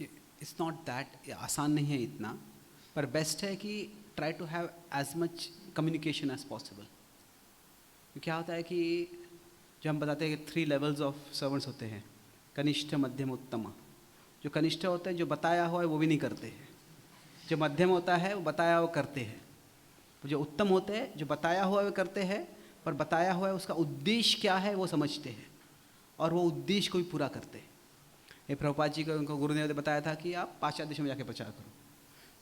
इट्स नॉट दैट, आसान नहीं है इतना, पर बेस्ट है कि try to have as much communication as possible. क्या होता है कि जो हम बताते हैं कि 3 लेवल्स ऑफ सर्वेंट्स होते हैं, कनिष्ठ मध्यम उत्तम। जो कनिष्ठ होते हैं जो बताया हुआ है वो भी नहीं करते हैं, जो मध्यम होता है वो बताया हुआ करते हैं, जो उत्तम होते हैं जो बताया हुआ है वो करते हैं, पर बताया हुआ है उसका उद्देश्य क्या है वो समझते हैं और वो उद्देश्य को भी पूरा करते हैं। ये प्रभुपाद जी को उनको गुरुदेव ने बताया था कि आप पाश्चात्य देशों में जाके प्रचार करो।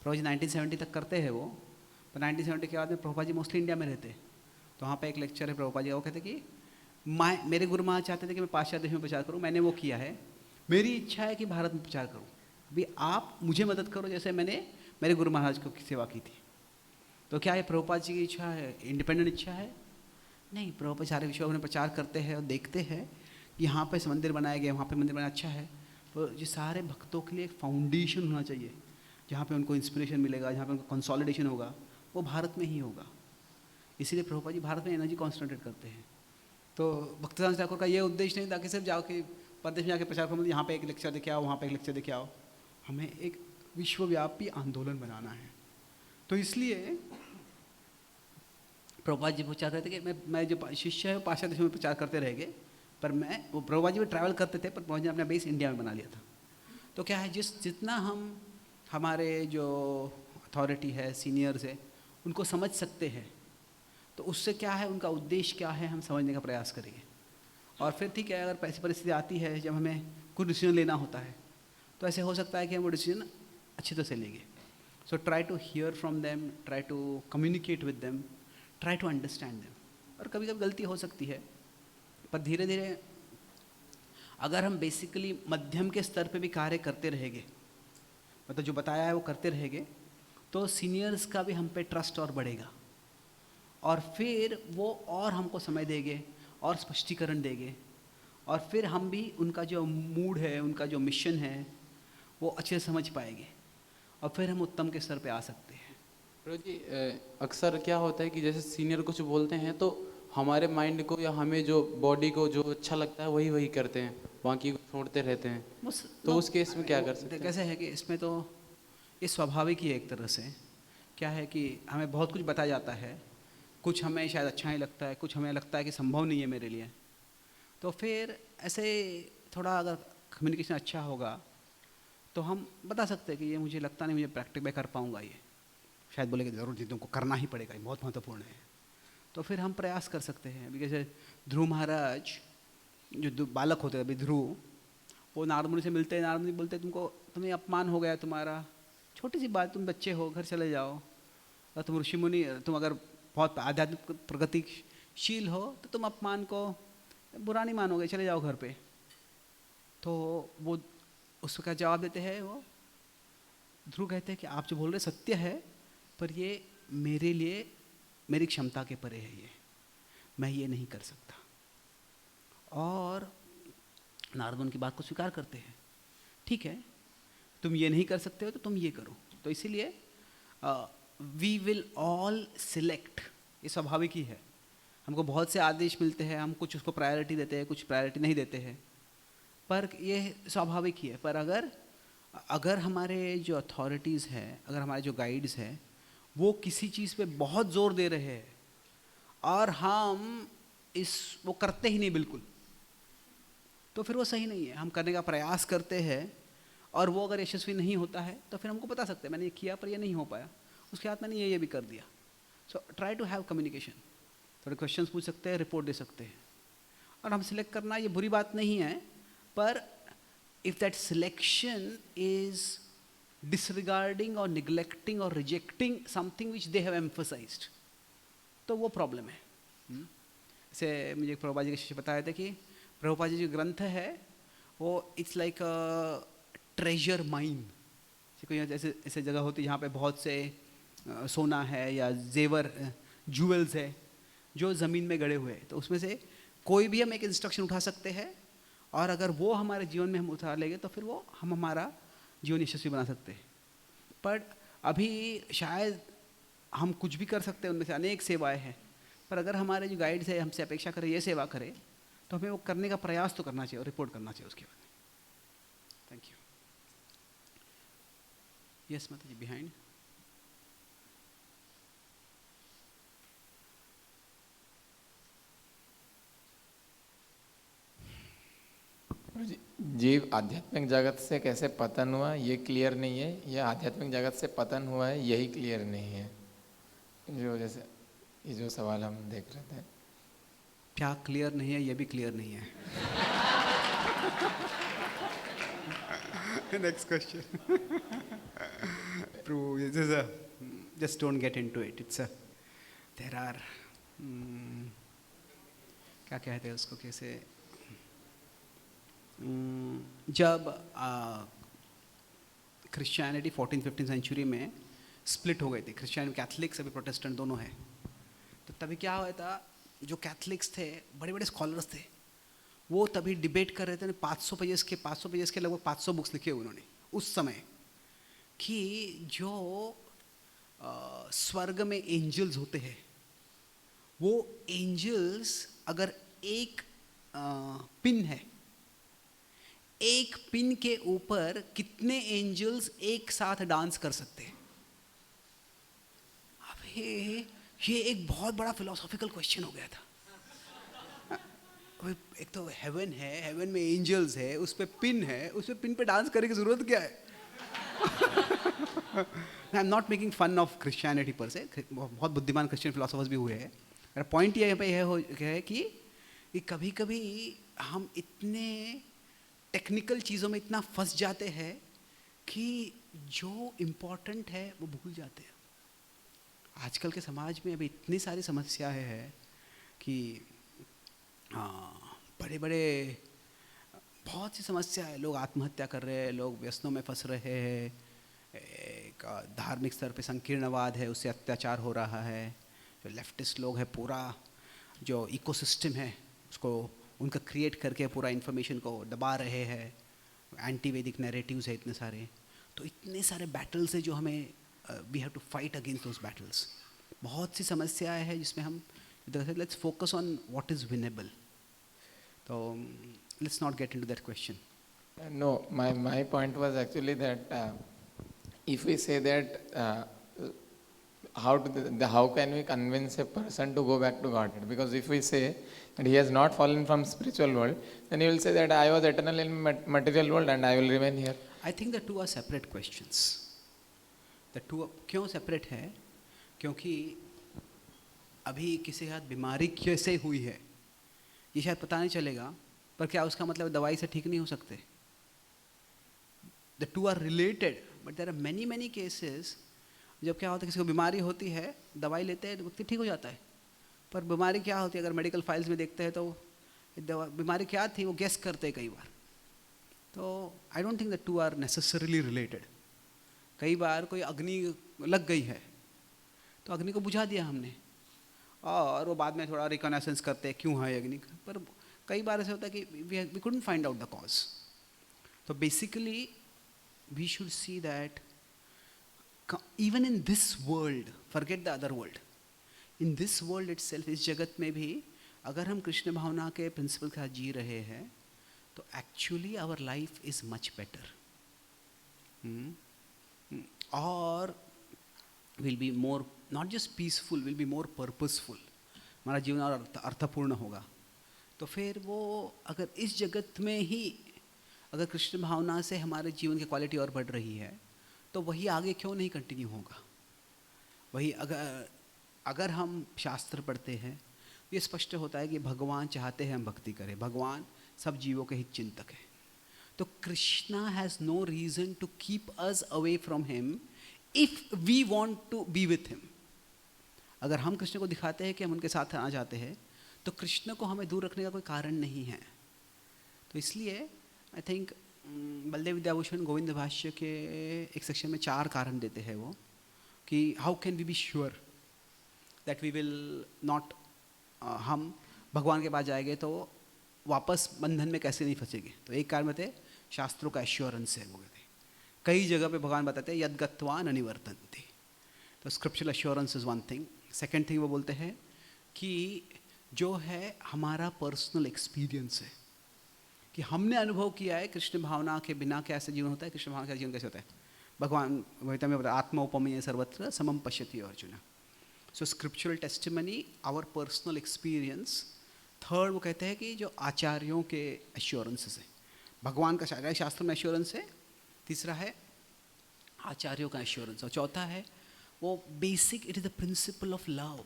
प्रभु जी 1970 तक करते हैं वो, पर 1970 के बाद में प्रभुपाद जी मोस्टली इंडिया में रहते हैं। तो वहाँ पे एक लेक्चर है प्रभुपाद जी का, वो कहते कि मेरे गुरु महाराज चाहते थे कि मैं पाश्चात्य देशों में प्रचार करूँ, मैंने वो किया है, मेरी इच्छा है कि भारत में प्रचार करूँ, अभी आप मुझे मदद करो जैसे मैंने मेरे गुरु महाराज को सेवा की थी। तो क्या ये प्रभुपाद जी की इच्छा है, इंडिपेंडेंट इच्छा है? नहीं, प्रभुपाद सारे विश्व में प्रचार करते हैं और देखते हैं कि यहाँ पे मंदिर बनाया गया, वहाँ पे मंदिर बनाया, अच्छा है, तो ये सारे भक्तों के लिए एक फाउंडेशन होना चाहिए जहाँ पे उनको इंस्पिरेशन मिलेगा, जहाँ पे उनको कंसोलिडेशन होगा, वो भारत में ही होगा। इसीलिए प्रभुपाद जी भारत में एनर्जी कॉन्सेंट्रेट करते हैं। तो भक्तिदास ठाकुर का ये उद्देश्य नहीं था कि सिर्फ जाओ कि प्रदेश में जाके प्रचार करो, यहाँ पे एक लेक्चर देखे आओ, वहाँ पे एक लेक्चर देखे आओ, हमें एक विश्वव्यापी आंदोलन बनाना है। तो इसलिए प्रभुपाद जी प्रचार करते कि मैं जो शिष्य है पाश्चात्य देशों में प्रचार करते रहेंगे, पर मैं वो प्रभुपाद जी भी ट्रैवल करते थे, पर प्रभुपाद जी ने अपना बेस इंडिया में बना लिया था। तो क्या है, जितना हम हमारे जो अथॉरिटी है, सीनियर्स है, उनको समझ सकते हैं, तो उससे क्या है, उनका उद्देश्य क्या है, हम समझने का प्रयास करेंगे। और फिर ठीक है, अगर ऐसी परिस्थिति आती है जब हमें कुछ डिसीजन लेना होता है, तो ऐसे हो सकता है कि हम वो डिसीजन अच्छी तरह से लेंगे। So try to hear from them, try to communicate with them, try to understand them. और कभी कभी गलती हो सकती है, पर धीरे धीरे अगर हम बेसिकली मध्यम के स्तर पे भी कार्य करते रहेंगे, मतलब जो बताया है वो करते रहेंगे, तो सीनियर्स का भी हम पे ट्रस्ट और बढ़ेगा, और फिर वो और हमको समय देंगे और स्पष्टीकरण देंगे, और फिर हम भी उनका जो मूड है, उनका जो मिशन है, वो अच्छे से समझ पाएंगे, और फिर हम उत्तम के स्तर पे आ सकते हैं। प्रभु जी अक्सर क्या होता है कि जैसे सीनियर कुछ बोलते हैं तो हमारे माइंड को या हमें जो बॉडी को जो अच्छा लगता है वही वही करते हैं, बाकी को छोड़ते रहते हैं, तो उस केस में क्या कर सकते हैं? कैसे है कि इसमें तो ये स्वाभाविक ही है एक तरह से। क्या है कि हमें बहुत कुछ बताया जाता है, कुछ हमें शायद अच्छा ही लगता है, कुछ हमें लगता है कि संभव नहीं है मेरे लिए, तो फिर ऐसे थोड़ा अगर कम्युनिकेशन अच्छा होगा तो हम बता सकते हैं कि ये मुझे लगता नहीं, मुझे प्रैक्टिस में कर पाऊँगा, ये शायद बोले कि ज़रूर जी तुमको करना ही पड़ेगा, ये बहुत महत्वपूर्ण है। तो फिर हम प्रयास कर सकते हैं। अभी जैसे ध्रुव महाराज जो बालक होते हैं अभी ध्रुव, वो नारद मुनि से मिलते हैं, नारद मुनि बोलते तुम्हें अपमान हो गया तुम्हारा, छोटी सी बात, तुम बच्चे हो, घर चले जाओ, और तुम ऋषि मुनि, तुम अगर बहुत आध्यात्मिक प्रगतिशील हो तो तुम अपमान को बुरा नहीं मानोगे, चले जाओ घर पे। तो वो उसका जवाब देते हैं, वो ध्रुव कहते हैं कि आप जो बोल रहे सत्य है, पर ये मेरे लिए मेरी क्षमता के परे है, ये मैं ये नहीं कर सकता। और नारद उनकी बात को स्वीकार करते हैं, ठीक है तुम ये नहीं कर सकते हो तो तुम ये करो। तो इसीलिए वी विल ऑल सिलेक्ट, ये स्वाभाविक ही है, हमको बहुत से आदेश मिलते हैं, हम कुछ उसको प्रायोरिटी देते हैं, कुछ प्रायोरिटी नहीं देते हैं, पर ये स्वाभाविक ही है। पर अगर हमारे जो अथॉरिटीज़ हैं, अगर हमारे जो गाइड्स हैं, वो किसी चीज़ पे बहुत ज़ोर दे रहे हैं और हम वो करते ही नहीं बिल्कुल, तो फिर वो सही नहीं है। हम करने का प्रयास करते हैं और वो अगर यशस्वी नहीं होता है तो फिर हमको बता सकते हैं मैंने ये किया पर ये नहीं हो पाया, उसके बाद मैंने ये भी कर दिया। So try to have communication, थोड़े क्वेश्चंस पूछ सकते हैं, रिपोर्ट दे सकते हैं, और हम सिलेक्ट करना ये बुरी बात नहीं है, पर if that selection is disregarding और निगलेक्टिंग और rejecting something which they have emphasized, तो वो प्रॉब्लम है। जैसे मुझे प्रभुपाद जी के शिष्य बताया था कि प्रभुपाद जी जो ग्रंथ है वो it's like a treasure mine. कोई ऐसे ऐसे जगह होती है जहाँ पे बहुत से सोना है या जेवर जूवेल्स है जो ज़मीन में गड़े हुए हैं, तो उसमें से कोई भी हम एक इंस्ट्रक्शन उठा सकते हैं, और अगर वो हमारे जीवन में हम उतार लेंगे तो फिर वो हम हमारा जीवन यशस्वी बना सकते हैं। पर अभी शायद हम कुछ भी कर सकते हैं, उनमें से अनेक सेवाएं हैं, पर अगर हमारे जो गाइड्स है हमसे अपेक्षा करें ये सेवा करें, तो हमें वो करने का प्रयास तो करना चाहिए और रिपोर्ट करना चाहिए उसके बाद में। Thank you. यस माता जी, बिहाइंड। जीव आध्यात्मिक जगत से कैसे पतन हुआ ये क्लियर नहीं है, या आध्यात्मिक जगत से पतन हुआ है यही क्लियर नहीं है। जो जैसे ये जो सवाल हम देख रहे थे, क्या क्लियर नहीं है, ये भी क्लियर नहीं है। Next question. Just don't get into it. It's there are क्या कहते हैं उसको, कैसे जब क्रिश्चियनिटी 14-15 सेंचुरी में स्प्लिट हो गई थी, क्रिश्चियन कैथलिक्स अभी प्रोटेस्टेंट दोनों है, तो तभी क्या हुआ था, जो कैथलिक्स थे बड़े बड़े स्कॉलर्स थे, वो तभी डिबेट कर रहे थे। 500 पेजेस के लगभग 500 बुक्स लिखे उन्होंने उस समय, कि जो स्वर्ग में एंजल्स होते हैं, वो एंजल्स अगर एक पिन है, एक पिन के ऊपर कितने एंजल्स एक साथ डांस कर सकते हैं। अब ये एक बहुत बड़ा फिलोसॉफिकल क्वेश्चन हो गया था। एक तो हेवन है, हेवन में एंजल्स है, उस पे पिन है, उस पे पिन पे डांस करने की जरूरत क्या है? I am not making fun of Christianity पर से, बहुत बुद्धिमान क्रिश्चियन फिलोसोफर्स भी हुए हैं। मेरा पॉइंट ये पे है कि कभी कभी हम इतने टेक्निकल चीज़ों में इतना फंस जाते हैं कि जो इम्पोर्टेंट है वो भूल जाते हैं। आजकल के समाज में अभी इतनी सारी समस्याएं हैं कि बड़े बड़े बहुत सी समस्या है। लोग आत्महत्या कर रहे हैं, लोग व्यसनों में फंस रहे हैं, एक धार्मिक स्तर पे संकीर्णवाद है, उससे अत्याचार हो रहा है। जो लेफ्टिस्ट लोग हैं, पूरा जो इकोसिस्टम है उसको उनका क्रिएट करके पूरा इन्फॉर्मेशन को दबा रहे हैं। एंटी वैदिक नैरेटिव्स है इतने सारे, तो इतने सारे बैटल्स है जो हमें we have to fight against those battles. बहुत सी समस्याएं हैं जिसमें हम let's focus on what is winnable. तो let's not get into that question. No, my point was actually that if we say that how can we convince a person to go back to Godhead? Because if we say that he has not fallen from spiritual world, then he will say that I was eternal in material world and I will remain here. I think the two are separate questions. The two क्यों separate है? क्योंकि अभी किसी के साथ बीमारी कैसे हुई है ये शायद पता नहीं चलेगा, पर क्या उसका मतलब दवाई से ठीक नहीं हो सकते? The two are related, but there are many cases जब क्या होता है, किसी को बीमारी होती है, दवाई लेते हैं, व्यक्ति ठीक हो जाता है, पर बीमारी क्या होती है अगर मेडिकल फाइल्स में देखते हैं तो बीमारी क्या थी वो गेस करते हैं कई बार। तो I don't think the two are necessarily related. कई बार कोई अग्नि लग गई है तो अग्नि को बुझा दिया हमने, और वो बाद में थोड़ा रिकॉग्नाइजेंस करते हैं क्यों है अग्नि, पर कई बार ऐसा होता है कि we couldn't find out the cause. तो basically we should see that even in this world, forget the other world, in this world itself, इस जगत में भी अगर हम कृष्ण भावना के प्रिंसिपल के साथ जी रहे हैं तो actually our life is much better, और will be more not just peaceful, will be more purposeful. हमारा जीवन और अर्थपूर्ण होगा। तो फिर वो अगर इस जगत में ही अगर कृष्ण भावना से हमारे जीवन की क्वालिटी और बढ़ रही है तो वही आगे क्यों नहीं कंटिन्यू होगा? वही अगर हम शास्त्र पढ़ते हैं ये स्पष्ट होता है कि भगवान चाहते हैं हम भक्ति करें, भगवान सब जीवों के हित चिंतक है। तो Krishna has no reason to keep us away from him if we want to be with him. अगर हम कृष्ण को दिखाते हैं कि हम उनके साथ आ जाते हैं, तो कृष्ण को हमें दूर रखने का कोई कारण नहीं है। तो इसलिए आई थिंक बलदेव विद्याभूषण गोविंद भाष्य के एक सेक्शन में 4 कारण देते हैं वो, कि how can we be sure that we will not, हम भगवान के पास जाएंगे तो वापस बंधन में कैसे नहीं फंसेंगे। तो एक कारण बताए शास्त्रों का एश्योरेंस है, वो कहते हैं कई जगह पे भगवान बताते हैं यद गत्वा न निवर्तन्ते। तो scriptural assurance is one thing. Second thing वो बोलते हैं कि जो है हमारा पर्सनल एक्सपीरियंस है, कि हमने अनुभव किया है कृष्ण भावना के बिना कैसे जीवन होता है, कृष्ण भावना का जीवन कैसे होता है। भगवान गीता में बताया आत्मा उपमेय सर्वत्र समम पश्यति Arjun. So scriptural testimony, our personal experience. Third वो कहते हैं कि जो आचार्यों के एश्योरेंसेस है, भगवान का शास्त्र में एश्योरेंस है। तीसरा है आचार्यों का एश्योरेंस। और चौथा है वो basic, it is the principal of love.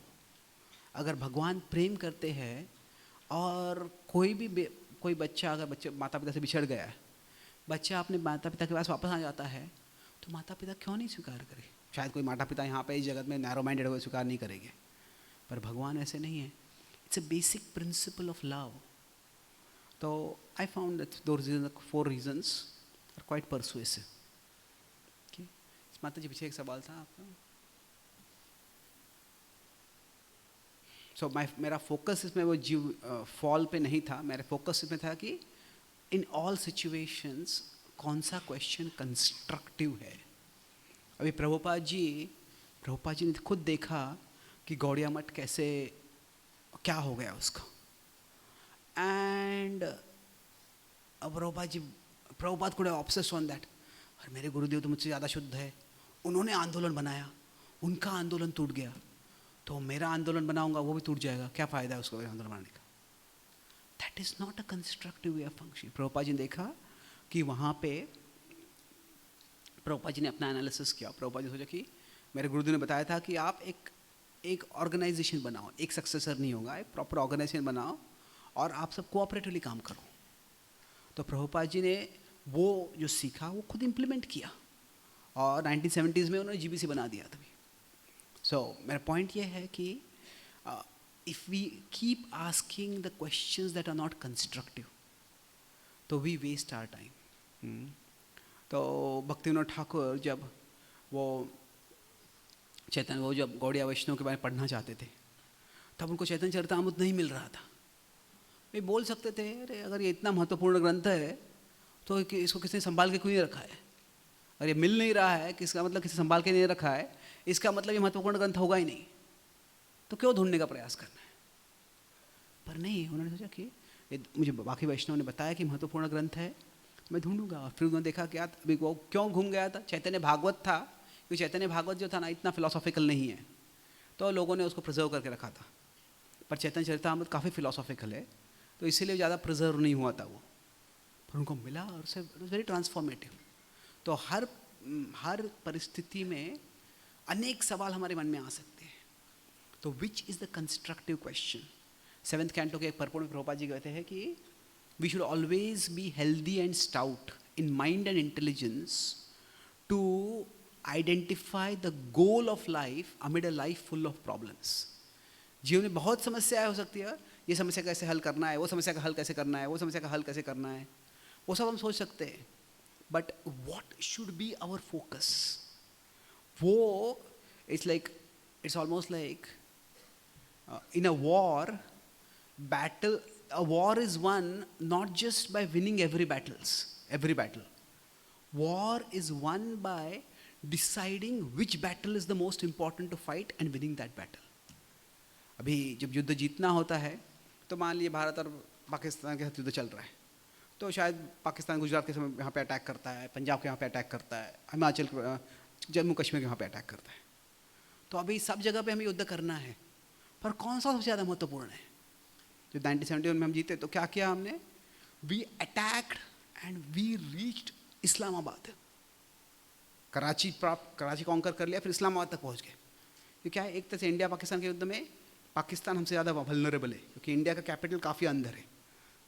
अगर भगवान प्रेम करते हैं और कोई बच्चा अगर बच्चे माता पिता से बिछड़ गया है, बच्चा अपने माता पिता के पास वापस आ जाता है, तो माता पिता क्यों नहीं स्वीकार करे। शायद कोई माता पिता यहाँ पे इस जगत में नैरो माइंडेड होकर स्वीकार नहीं करेंगे, पर भगवान ऐसे नहीं है। It's a basic principle of love. तो I found that those 4 reasons are quite persuasive. माता जी पीछे एक सवाल था आपका। मेरा फोकस इसमें वो जीव फॉल पे नहीं था, मेरा फोकस इसमें था कि इन ऑल सिचुएशंस कौन सा क्वेश्चन कंस्ट्रक्टिव है। अभी प्रभुपाद जी ने खुद देखा कि गौड़िया मठ कैसे, क्या हो गया उसका। एंड प्रभुपाद को ऑब्सेस्ड ऑन दैट, और मेरे गुरुदेव तो मुझसे ज़्यादा शुद्ध है, उन्होंने आंदोलन बनाया, उनका आंदोलन टूट गया, तो मेरा आंदोलन बनाऊंगा वो भी टूट जाएगा, क्या फ़ायदा है उसको आंदोलन बनाने का। That is not a constructive way of functioning. Prabhupada ji ने देखा कि वहाँ पे, प्रभुपाद जी ने अपना एनालिसिस किया। प्रभुपाद जी सोचा कि मेरे गुरुदेव ने बताया था कि आप एक ऑर्गेनाइजेशन बनाओ, एक सक्सेसर नहीं होगा, एक प्रॉपर ऑर्गेनाइजेशन बनाओ और आप सब कोऑपरेटिवली काम करो। तो प्रभुपाद जी ने वो जो सीखा वो खुद इम्प्लीमेंट किया और 1970s में उन्होंने GBC बना दिया तभी। सो मेरा पॉइंट ये है कि if we keep asking the questions that are not constructive, तो वी वेस्ट आवर टाइम। तो भक्तिविनोद ठाकुर जब जब गौड़िया वैष्णव के बारे में पढ़ना चाहते थे, तब उनको चैतन्य चरितामृत नहीं मिल रहा था। वे बोल सकते थे अरे अगर ये इतना महत्वपूर्ण ग्रंथ है तो इसको किसने संभाल के क्यों नहीं रखा है, और ये मिल नहीं रहा है किसका मतलब किसी संभाल के नहीं रखा है, इसका मतलब ये महत्वपूर्ण ग्रंथ होगा ही नहीं, तो क्यों ढूंढने का प्रयास करना है। पर नहीं, उन्होंने सोचा कि मुझे बाकी वैष्णव ने बताया कि महत्वपूर्ण ग्रंथ है, मैं ढूंढूंगा। और फिर उन्होंने देखा क्या अभी वो क्यों घूम गया था, चैतन्य भागवत था, क्योंकि चैतन्य भागवत जो था ना इतना फिलोसॉफिकल नहीं है, तो लोगों ने उसको प्रिजर्व करके रखा था। पर चैतन्य चरितामृत काफ़ी फिलोसॉफिकल है, तो इसीलिए ज़्यादा प्रिजर्व नहीं हुआ था वो, पर उनको मिला और उससे वेरी ट्रांसफॉर्मेटिव। तो हर परिस्थिति में अनेक सवाल हमारे मन में आ सकते हैं। तो which is the constructive question. 7th canto के एक पर्पट में प्रभुपाद जी कहते हैं कि we should always be healthy and stout in mind and intelligence to identify the goal of life amid a life full of problems. जीवन में बहुत समस्याएं हो सकती है, ये समस्या कैसे हल करना है, वो समस्या का हल कैसे करना है, वो समस्या का हल कैसे करना है, वो सब हम सोच सकते हैं। But what should be our focus, वो it's almost like in a war battle, a war is won not just by winning every battle. War is won by deciding which battle is the most important to fight and winning that battle. अभी जब युद्ध जीतना होता है तो मान लीजिए भारत और पाकिस्तान के साथ युद्ध चल रहा है, तो शायद पाकिस्तान गुजरात के समय यहाँ पे अटैक करता है, पंजाब के यहाँ पे अटैक करता है, हिमाचल जम्मू कश्मीर के यहाँ पे अटैक करता है। तो अभी सब जगह पे हमें युद्ध करना है, पर कौन सा सबसे ज़्यादा महत्वपूर्ण है। जो 1971 में हम जीते तो क्या किया हमने, we attacked and we reached Islamabad. Karachi conquer कर लिया, फिर इस्लामाबाद तक पहुंच गए। तो क्या है, एक तरह से इंडिया पाकिस्तान के युद्ध में पाकिस्तान हमसे ज़्यादा वल्नरेबल है क्योंकि इंडिया का कैपिटल काफ़ी अंदर है।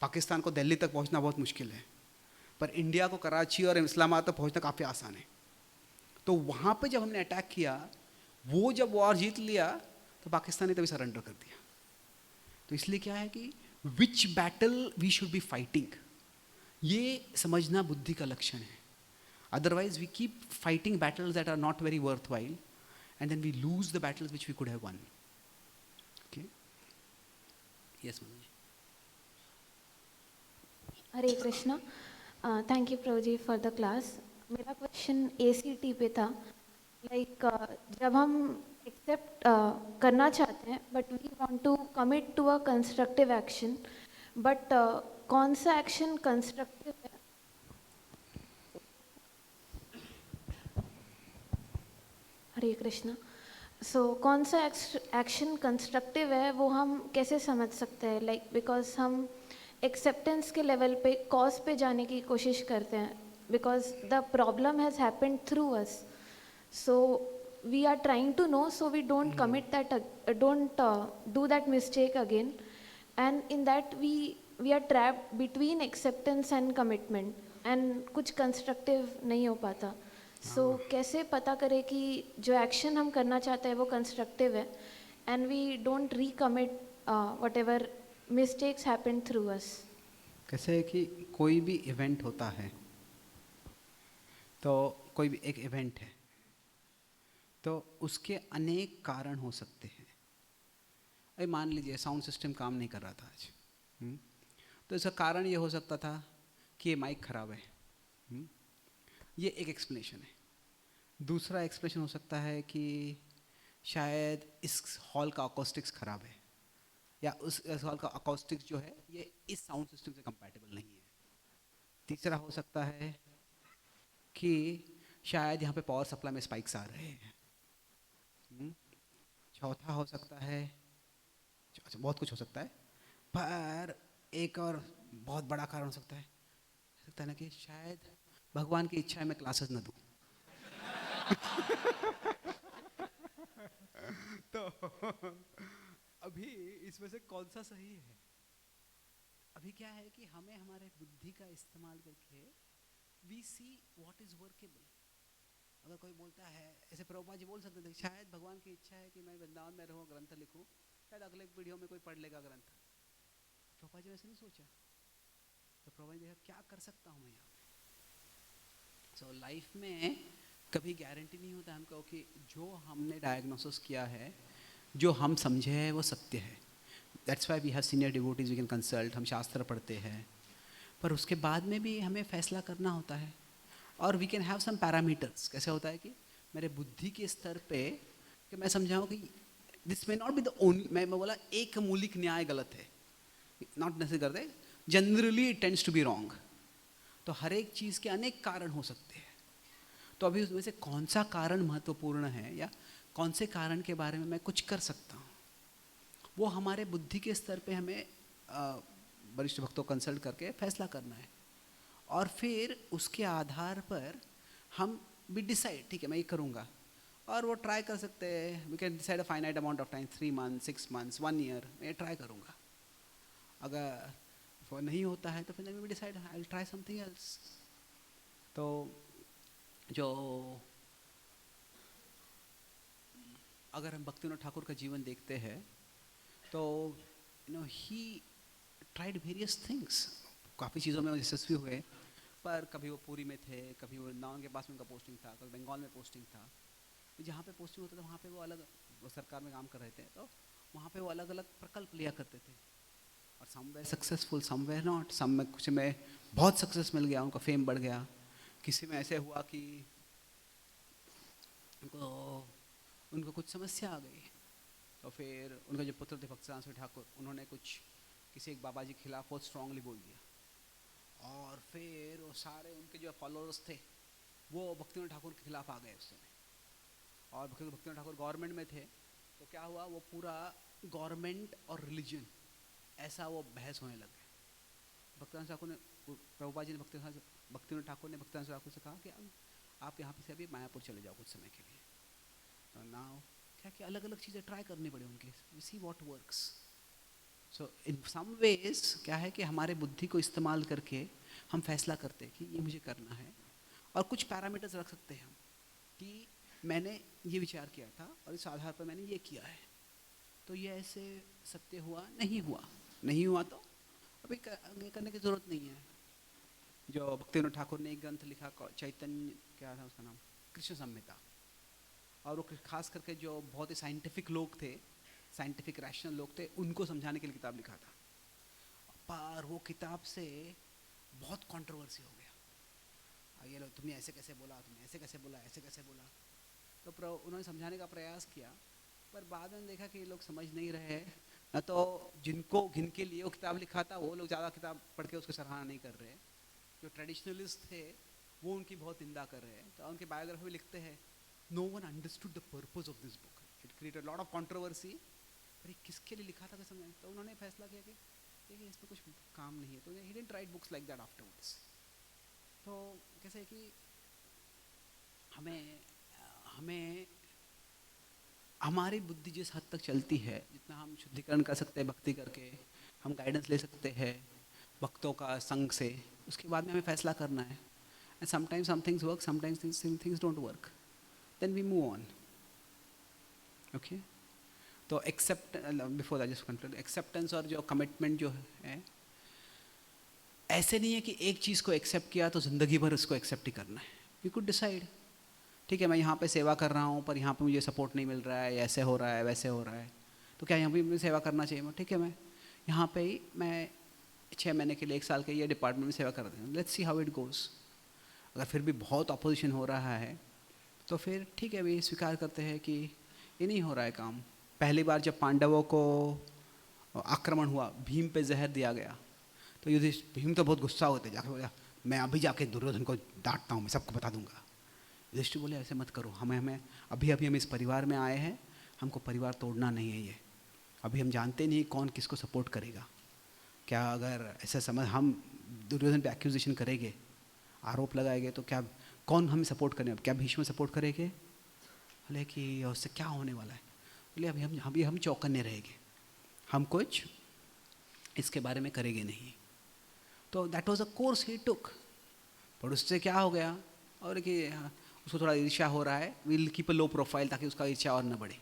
पाकिस्तान को दिल्ली तक पहुंचना बहुत मुश्किल है, पर इंडिया को कराची और इस्लामाबाद तक पहुंचना काफ़ी आसान है। तो वहाँ पे जब हमने अटैक किया, वो जब वॉर जीत लिया तो पाकिस्तान ने तभी सरेंडर कर दिया। तो इसलिए क्या है कि which battle we should be fighting, ये समझना बुद्धि का लक्षण है। Otherwise we keep fighting battles that are not very worth while and then we lose the battles which we could have won. Okay, yes Manoj. Hare Krishna, thank you prabhu ji for the class. मेरा क्वेश्चन ACT पे था, लाइक जब हम एक्सेप्ट करना चाहते हैं but we want to commit to a constructive action, but कौन सा एक्शन कंस्ट्रक्टिव है? हरे कृष्णा। सो कौन सा एक्शन कंस्ट्रक्टिव है वो हम कैसे समझ सकते हैं? लाइक बिकॉज हम एक्सेप्टेंस के लेवल पे कॉज पे जाने की कोशिश करते हैं, because the problem has happened through us, so we are trying to know, so we don't commit that, don't do that mistake again, and in that we are trapped between acceptance and commitment, and कुछ कंस्ट्रक्टिव नहीं हो पाता। सो कैसे पता करें कि जो एक्शन हम करना चाहते हैं वो कंस्ट्रक्टिव है and we don't recommit whatever mistakes happen through us? कैसे है कि कोई भी इवेंट होता है, तो कोई भी एक इवेंट है तो उसके अनेक कारण हो सकते हैं। अरे मान लीजिए साउंड सिस्टम काम नहीं कर रहा था आज, तो इसका कारण ये हो सकता था कि ये माइक खराब है, ये एक एक्सप्लेनेशन है। दूसरा एक्सप्लेनेशन हो सकता है कि शायद इस हॉल का अकॉस्टिक्स खराब है, या उस हॉल का अकॉस्टिक्स जो है ये इस साउंड सिस्टम से कंपैटिबल नहीं है। तीसरा हो सकता है कि शायद यहाँ पे पावर सप्लाई में स्पाइक्स आ रहे हैं। चौथा हो सकता है, अच्छा बहुत कुछ हो सकता है, पर एक और बहुत बड़ा कारण हो सकता है ना कि शायद भगवान की इच्छा है मैं क्लासेस न दूँ। तो अभी इसमें से कौन सा सही है? अभी क्या है कि हमें हमारे बुद्धि का इस्तेमाल करके we see what is workable. अगर कोई बोलता है, ऐसे प्रभुपाद जी बोल सकते थे शायद भगवान की इच्छा है कि मैं वृंदावन में रहूँ, ग्रंथ लिखूँ, शायद अगले पीढ़ियों में कोई पढ़ लेगा ग्रंथ। प्रभुपाद जी वैसे नहीं सोचा, तो प्रभुपाद जी देखा क्या कर सकता हूँ मैं यहाँ पे। सो लाइफ में कभी गारंटी नहीं होता हमको कि जो हमने डायग्नोसिस किया है, जो हम समझे हैं वो सत्य है। That's why we have senior devotees, we can consult, हम शास्त्र पढ़ते हैं, पर उसके बाद में भी हमें फैसला करना होता है। और we can have some parameters. कैसे होता है कि मेरे बुद्धि के स्तर पे कि मैं समझाऊँ कि this may not be the only, मैं बोला एक मूलिक न्याय गलत है, नॉट नेसेसरी करते, generally it tends to be wrong. तो हर एक चीज़ के अनेक कारण हो सकते हैं। तो अभी उसमें से कौन सा कारण महत्वपूर्ण है या कौन से कारण के बारे में मैं कुछ कर सकता हूँ, वो हमारे बुद्धि के स्तर पे हमें वरिष्ठ भक्तों को कंसल्ट करके फैसला करना है। और फिर उसके आधार पर हम भी डिसाइड, ठीक है मैं ये करूँगा, और वो ट्राई कर सकते हैं। We can decide a finite amount of time, 3 months, 6 months, 1 year, मैं ट्राई करूँगा। अगर वो नहीं होता है तो फिर we decide I will try something else. तो जो अगर हम भक्तिविनोद ठाकुर का जीवन देखते हैं तो ही ट्राइड वेरियस थिंग्स, काफ़ी चीज़ों में यशस्वी हुए, पर कभी वो पुरी में थे, कभी वो वृंदावन के पास में उनका पोस्टिंग था, कभी बंगाल में पोस्टिंग था। तो जहाँ पे पोस्टिंग होता था वहाँ पे वो अलग, वो सरकार में काम कर रहे थे तो वहाँ पे वो अलग अलग प्रकल्प लिया करते थे, और समवेयर सक्सेसफुल, समवेयर नॉट। सम में कुछ में बहुत सक्सेस मिल गया, उनका फेम बढ़ गया, किसी में ऐसे हुआ कि उनको कुछ समस्या आ गई, तो फिर उनका जो पुत्र थे भक्तिसिद्धांत ठाकुर, उन्होंने कुछ किसी एक बाबा जी के खिलाफ बहुत स्ट्रांगली बोल दिया, और फिर वो सारे उनके जो फॉलोअर्स थे वो भक्तिविनोद ठाकुर के खिलाफ आ गए उस समय। और भक्तिविनोद ठाकुर गवर्नमेंट में थे, तो क्या हुआ, वो पूरा गवर्नमेंट और रिलीजन ऐसा वो बहस होने लग गए। भक्तिविनोद ठाकुर ने, प्रभुपाद जी ने भक्तिविनोद ठाकुर ने भक्तिविनोद ठाकुर से कहा कि आप यहाँ पे से अभी मायापुर चले जाओ कुछ समय के लिए। तो नाउ क्या कि अलग अलग चीज़ें ट्राई करनी पड़ी उनके, see what works. So in some ways क्या है कि हमारे बुद्धि को इस्तेमाल करके हम फैसला करते हैं कि ये मुझे करना है, और कुछ पैरामीटर्स रख सकते हैं हम कि मैंने ये विचार किया था और इस आधार पर मैंने ये किया है, तो ये ऐसे सत्य हुआ नहीं हुआ, नहीं हुआ तो अभी करने की ज़रूरत नहीं है. जो भक्तिविनोद ठाकुर ने एक ग्रंथ लिखा चैतन्य, क्या था उसका नाम, कृष्ण संहिता, और वो खास करके जो बहुत ही साइंटिफिक लोग थे, साइंटिफिक रैशनल लोग थे, उनको समझाने के लिए किताब लिखा था. पर वो किताब से बहुत कंट्रोवर्सी हो गया. ये लो तुमने ऐसे कैसे बोला, तुमने ऐसे कैसे बोला, ऐसे कैसे बोला. तो उन्होंने समझाने का प्रयास किया, पर बाद में देखा कि ये लोग समझ नहीं रहे. न तो जिनके लिए वो किताब लिखा था वो लोग ज़्यादा किताब पढ़ के उसकी सराहना नहीं कर रहे, जो ट्रेडिशनलिस्ट थे वो उनकी बहुत निंदा कर रहे हैं. तो उनके बायोग्राफी में लिखते हैं, no one understood the purpose of this book, it created lot of controversy. पर ये किसके लिए लिखा था कैसे समझ. तो उन्होंने फैसला किया कि इसमें कुछ काम नहीं है, तो he didn't right books like that afterwards. तो कैसे कि हमें हमारी बुद्धि जिस हद तक चलती है, जितना हम शुद्धिकरण कर सकते हैं भक्ति करके, हम गाइडेंस ले सकते हैं भक्तों का संग से, उसके बाद में हमें फैसला करना है. And sometimes some things work, sometimes things don't work, then we move on. Okay, तो accept before that just conclude, acceptance और जो कमिटमेंट जो है, ऐसे नहीं है कि एक चीज़ को एक्सेप्ट किया तो ज़िंदगी भर उसको एक्सेप्ट ही करना है. यू कुड डिसाइड, ठीक है मैं यहाँ पे सेवा कर रहा हूँ पर यहाँ पे मुझे सपोर्ट नहीं मिल रहा है, ऐसे हो रहा है वैसे हो रहा है, तो क्या यहाँ भी मुझे सेवा करना चाहिए. ठीक है मैं यहाँ पे ही मैं 6 महीने के लिए 1 साल के ये डिपार्टमेंट में सेवा कर रहा हूँ, let's see how it goes. अगर फिर भी बहुत अपोजिशन हो रहा है तो फिर ठीक है भी स्वीकार करते हैं कि ये नहीं हो रहा है काम. पहली बार जब पांडवों को आक्रमण हुआ, भीम पे जहर दिया गया, तो भीम तो बहुत गुस्सा होते, जाके बोला मैं अभी जाके दुर्योधन को डांटता हूँ, मैं सबको बता दूंगा. युधिष्ठिर बोले ऐसे मत करो, हमें अभी हम इस परिवार में आए हैं, हमको परिवार तोड़ना नहीं है. ये अभी हम जानते नहीं कौन किसको सपोर्ट करेगा. क्या अगर ऐसा समझ हम दुर्योधन पे एक्यूजेशन करेंगे, आरोप लगाएंगे, तो क्या कौन हमें सपोर्ट करें, क्या भीष्म सपोर्ट करेंगे. बोले कि उससे क्या होने वाला है. बोले अभी हम चौकन्ने रहेंगे, हम कुछ इसके बारे में करेंगे नहीं. तो दैट वाज अ कोर्स ही टुक. पर उससे क्या हो गया, और कि उसको थोड़ा ईर्ष्या हो रहा है, will keep a low profile ताकि उसका ईर्ष्या और न बढ़े.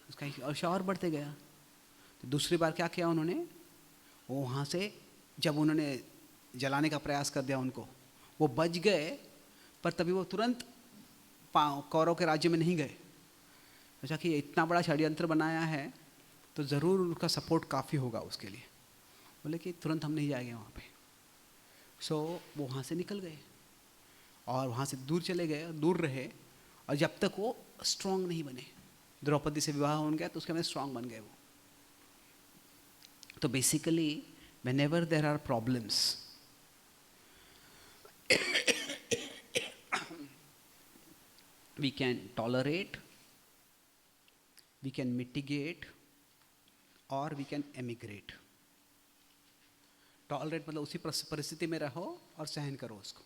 उसका ईर्ष्या और बढ़ते गया. तो दूसरी बार क्या किया उन्होंने, वो वहाँ से जब उन्होंने जलाने का प्रयास कर दिया उनको, वो बच गए, पर तभी वो तुरंत कौरव के राज्य में नहीं गए. अच्छा कि इतना बड़ा षड्यंत्र बनाया है तो ज़रूर उनका सपोर्ट काफ़ी होगा उसके लिए. बोले कि तुरंत हम नहीं जाएंगे वहाँ पे. सो वो वहाँ से निकल गए और वहाँ से दूर चले गए, दूर रहे, और जब तक वो स्ट्रांग नहीं बने. द्रौपदी से विवाह हो गया तो उसके बाद स्ट्रांग बन गए वो. तो basically whenever there are problems, we can tolerate, we can mitigate, or we can emigrate. Tolerate मतलब उसी परिस्थिति में रहो और सहन करो उसको.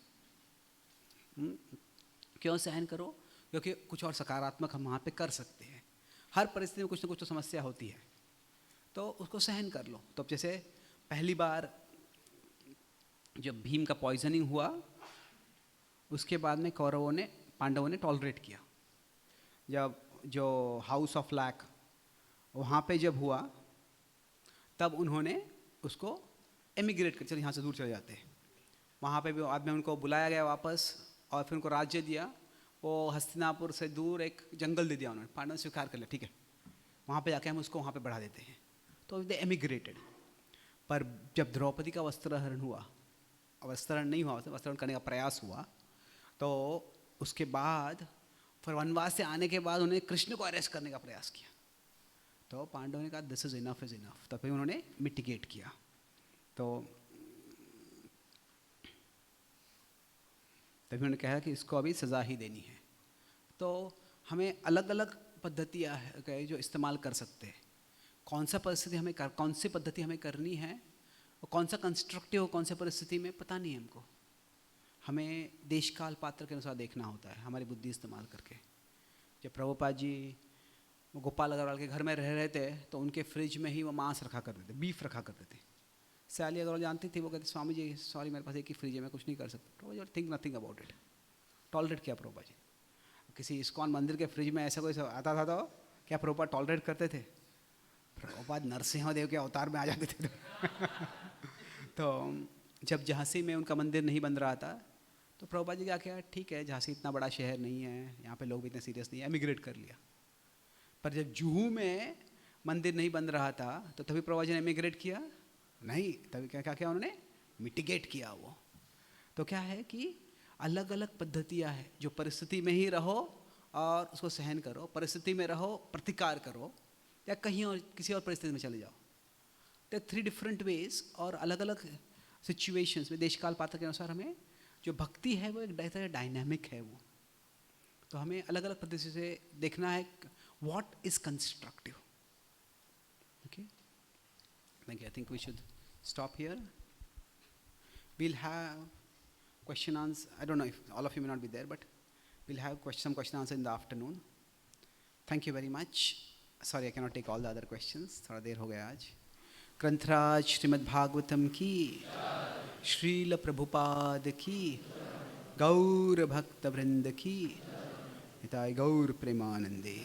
क्यों सहन करो, क्योंकि कुछ और सकारात्मक हम वहाँ पे कर सकते हैं. हर परिस्थिति में कुछ ना कुछ तो समस्या होती है, तो उसको सहन कर लो. तो अब जैसे पहली बार जब भीम का पॉइजनिंग हुआ, उसके बाद में पांडवों ने टॉलरेट किया. जब जो हाउस ऑफ लैक वहाँ पे जब हुआ, तब उन्होंने उसको एमिग्रेट कर, चल यहाँ से दूर चले जाते हैं. वहाँ पे भी बाद में उनको बुलाया गया वापस, और फिर उनको राज्य दिया. वो हस्तिनापुर से दूर एक जंगल दे दिया उन्होंने. पांडव स्वीकार कर लिया, ठीक है वहाँ पे जाके हम उसको वहाँ पे बढ़ा देते हैं. तो दे एमिग्रेटेड. पर जब द्रौपदी का वस्त्रहरण हुआ, वस्त्रहरण नहीं हुआ, वस्त्रहरण करने का प्रयास हुआ, तो उसके बाद फिर वनवास से आने के बाद उन्हें कृष्ण को अरेस्ट करने का प्रयास किया. तो पांडवों ने कहा दिस इज़ इनफ. तब फिर उन्होंने मिटिगेट किया. तो तभी उन्होंने कहा कि इसको अभी सज़ा ही देनी है. तो हमें अलग अलग पद्धतियाँ है जो इस्तेमाल कर सकते हैं. कौन सी पद्धति हमें करनी है, और कौन सा कंस्ट्रक्टिव, कौन से परिस्थिति में पता नहीं है हमको. हमें देश काल पात्र के अनुसार देखना होता है, हमारी बुद्धि इस्तेमाल करके. जब प्रभुपाद जी वो गोपाल अग्रवाल के घर में रह रहे थे, तो उनके फ्रिज में ही वो मांस रखा करते थे, बीफ रखा करते थे। सैली अग्रवाल जानती थी, वो कहती स्वामी जी सॉरी मेरे पास एक ही फ्रिज है, मैं कुछ नहीं कर सकता। Prabhupada think nothing about it, tolerate किया प्रभुपाद जी। किसी इस्कॉन मंदिर के फ्रिज में ऐसा कोई आता था तो क्या प्रभुपाद टॉलरेट करते थे? प्रभुपाद नरसिंह देव के अवतार में आ जाते थे। तो जब झांसी में उनका मंदिर नहीं बन रहा था, तो प्रभुपाद जी क्या किया, ठीक है झांसी इतना बड़ा शहर नहीं है, यहाँ पे लोग भी इतने सीरियस नहीं है, एमिग्रेट कर लिया। पर जब जुहू में मंदिर नहीं बन रहा था, तो तभी प्रभुपाद जी ने एमिग्रेट किया नहीं, तभी क्या क्या किया उन्होंने, मिटिगेट किया वो। तो क्या है कि अलग अलग पद्धतियाँ हैं, जो परिस्थिति में ही रहो और उसको सहन करो, परिस्थिति में रहो प्रतिकार करो, या कहीं और किसी और परिस्थिति में चले जाओ। तो 3 डिफरेंट वेज, और अलग अलग सिचुएशंस में देश काल पात्र के अनुसार हमें जो भक्ति है वो एक डायनामिक है वो। तो हमें अलग अलग पद्धति से देखना है what is constructive. Okay, thank you. I think we should stop here. We'll have question answer. I don't know if all of you may not be there, but we'll have some question answer in the afternoon. Thank you very much. Sorry, I cannot take all the other questions. थोड़ा देर हो गया आज। ग्रंथराज श्रीमद् भागवतम की, श्रील प्रभुपाद की, गौर भक्त वृंद की, हिताय गौर प्रेमानंदे।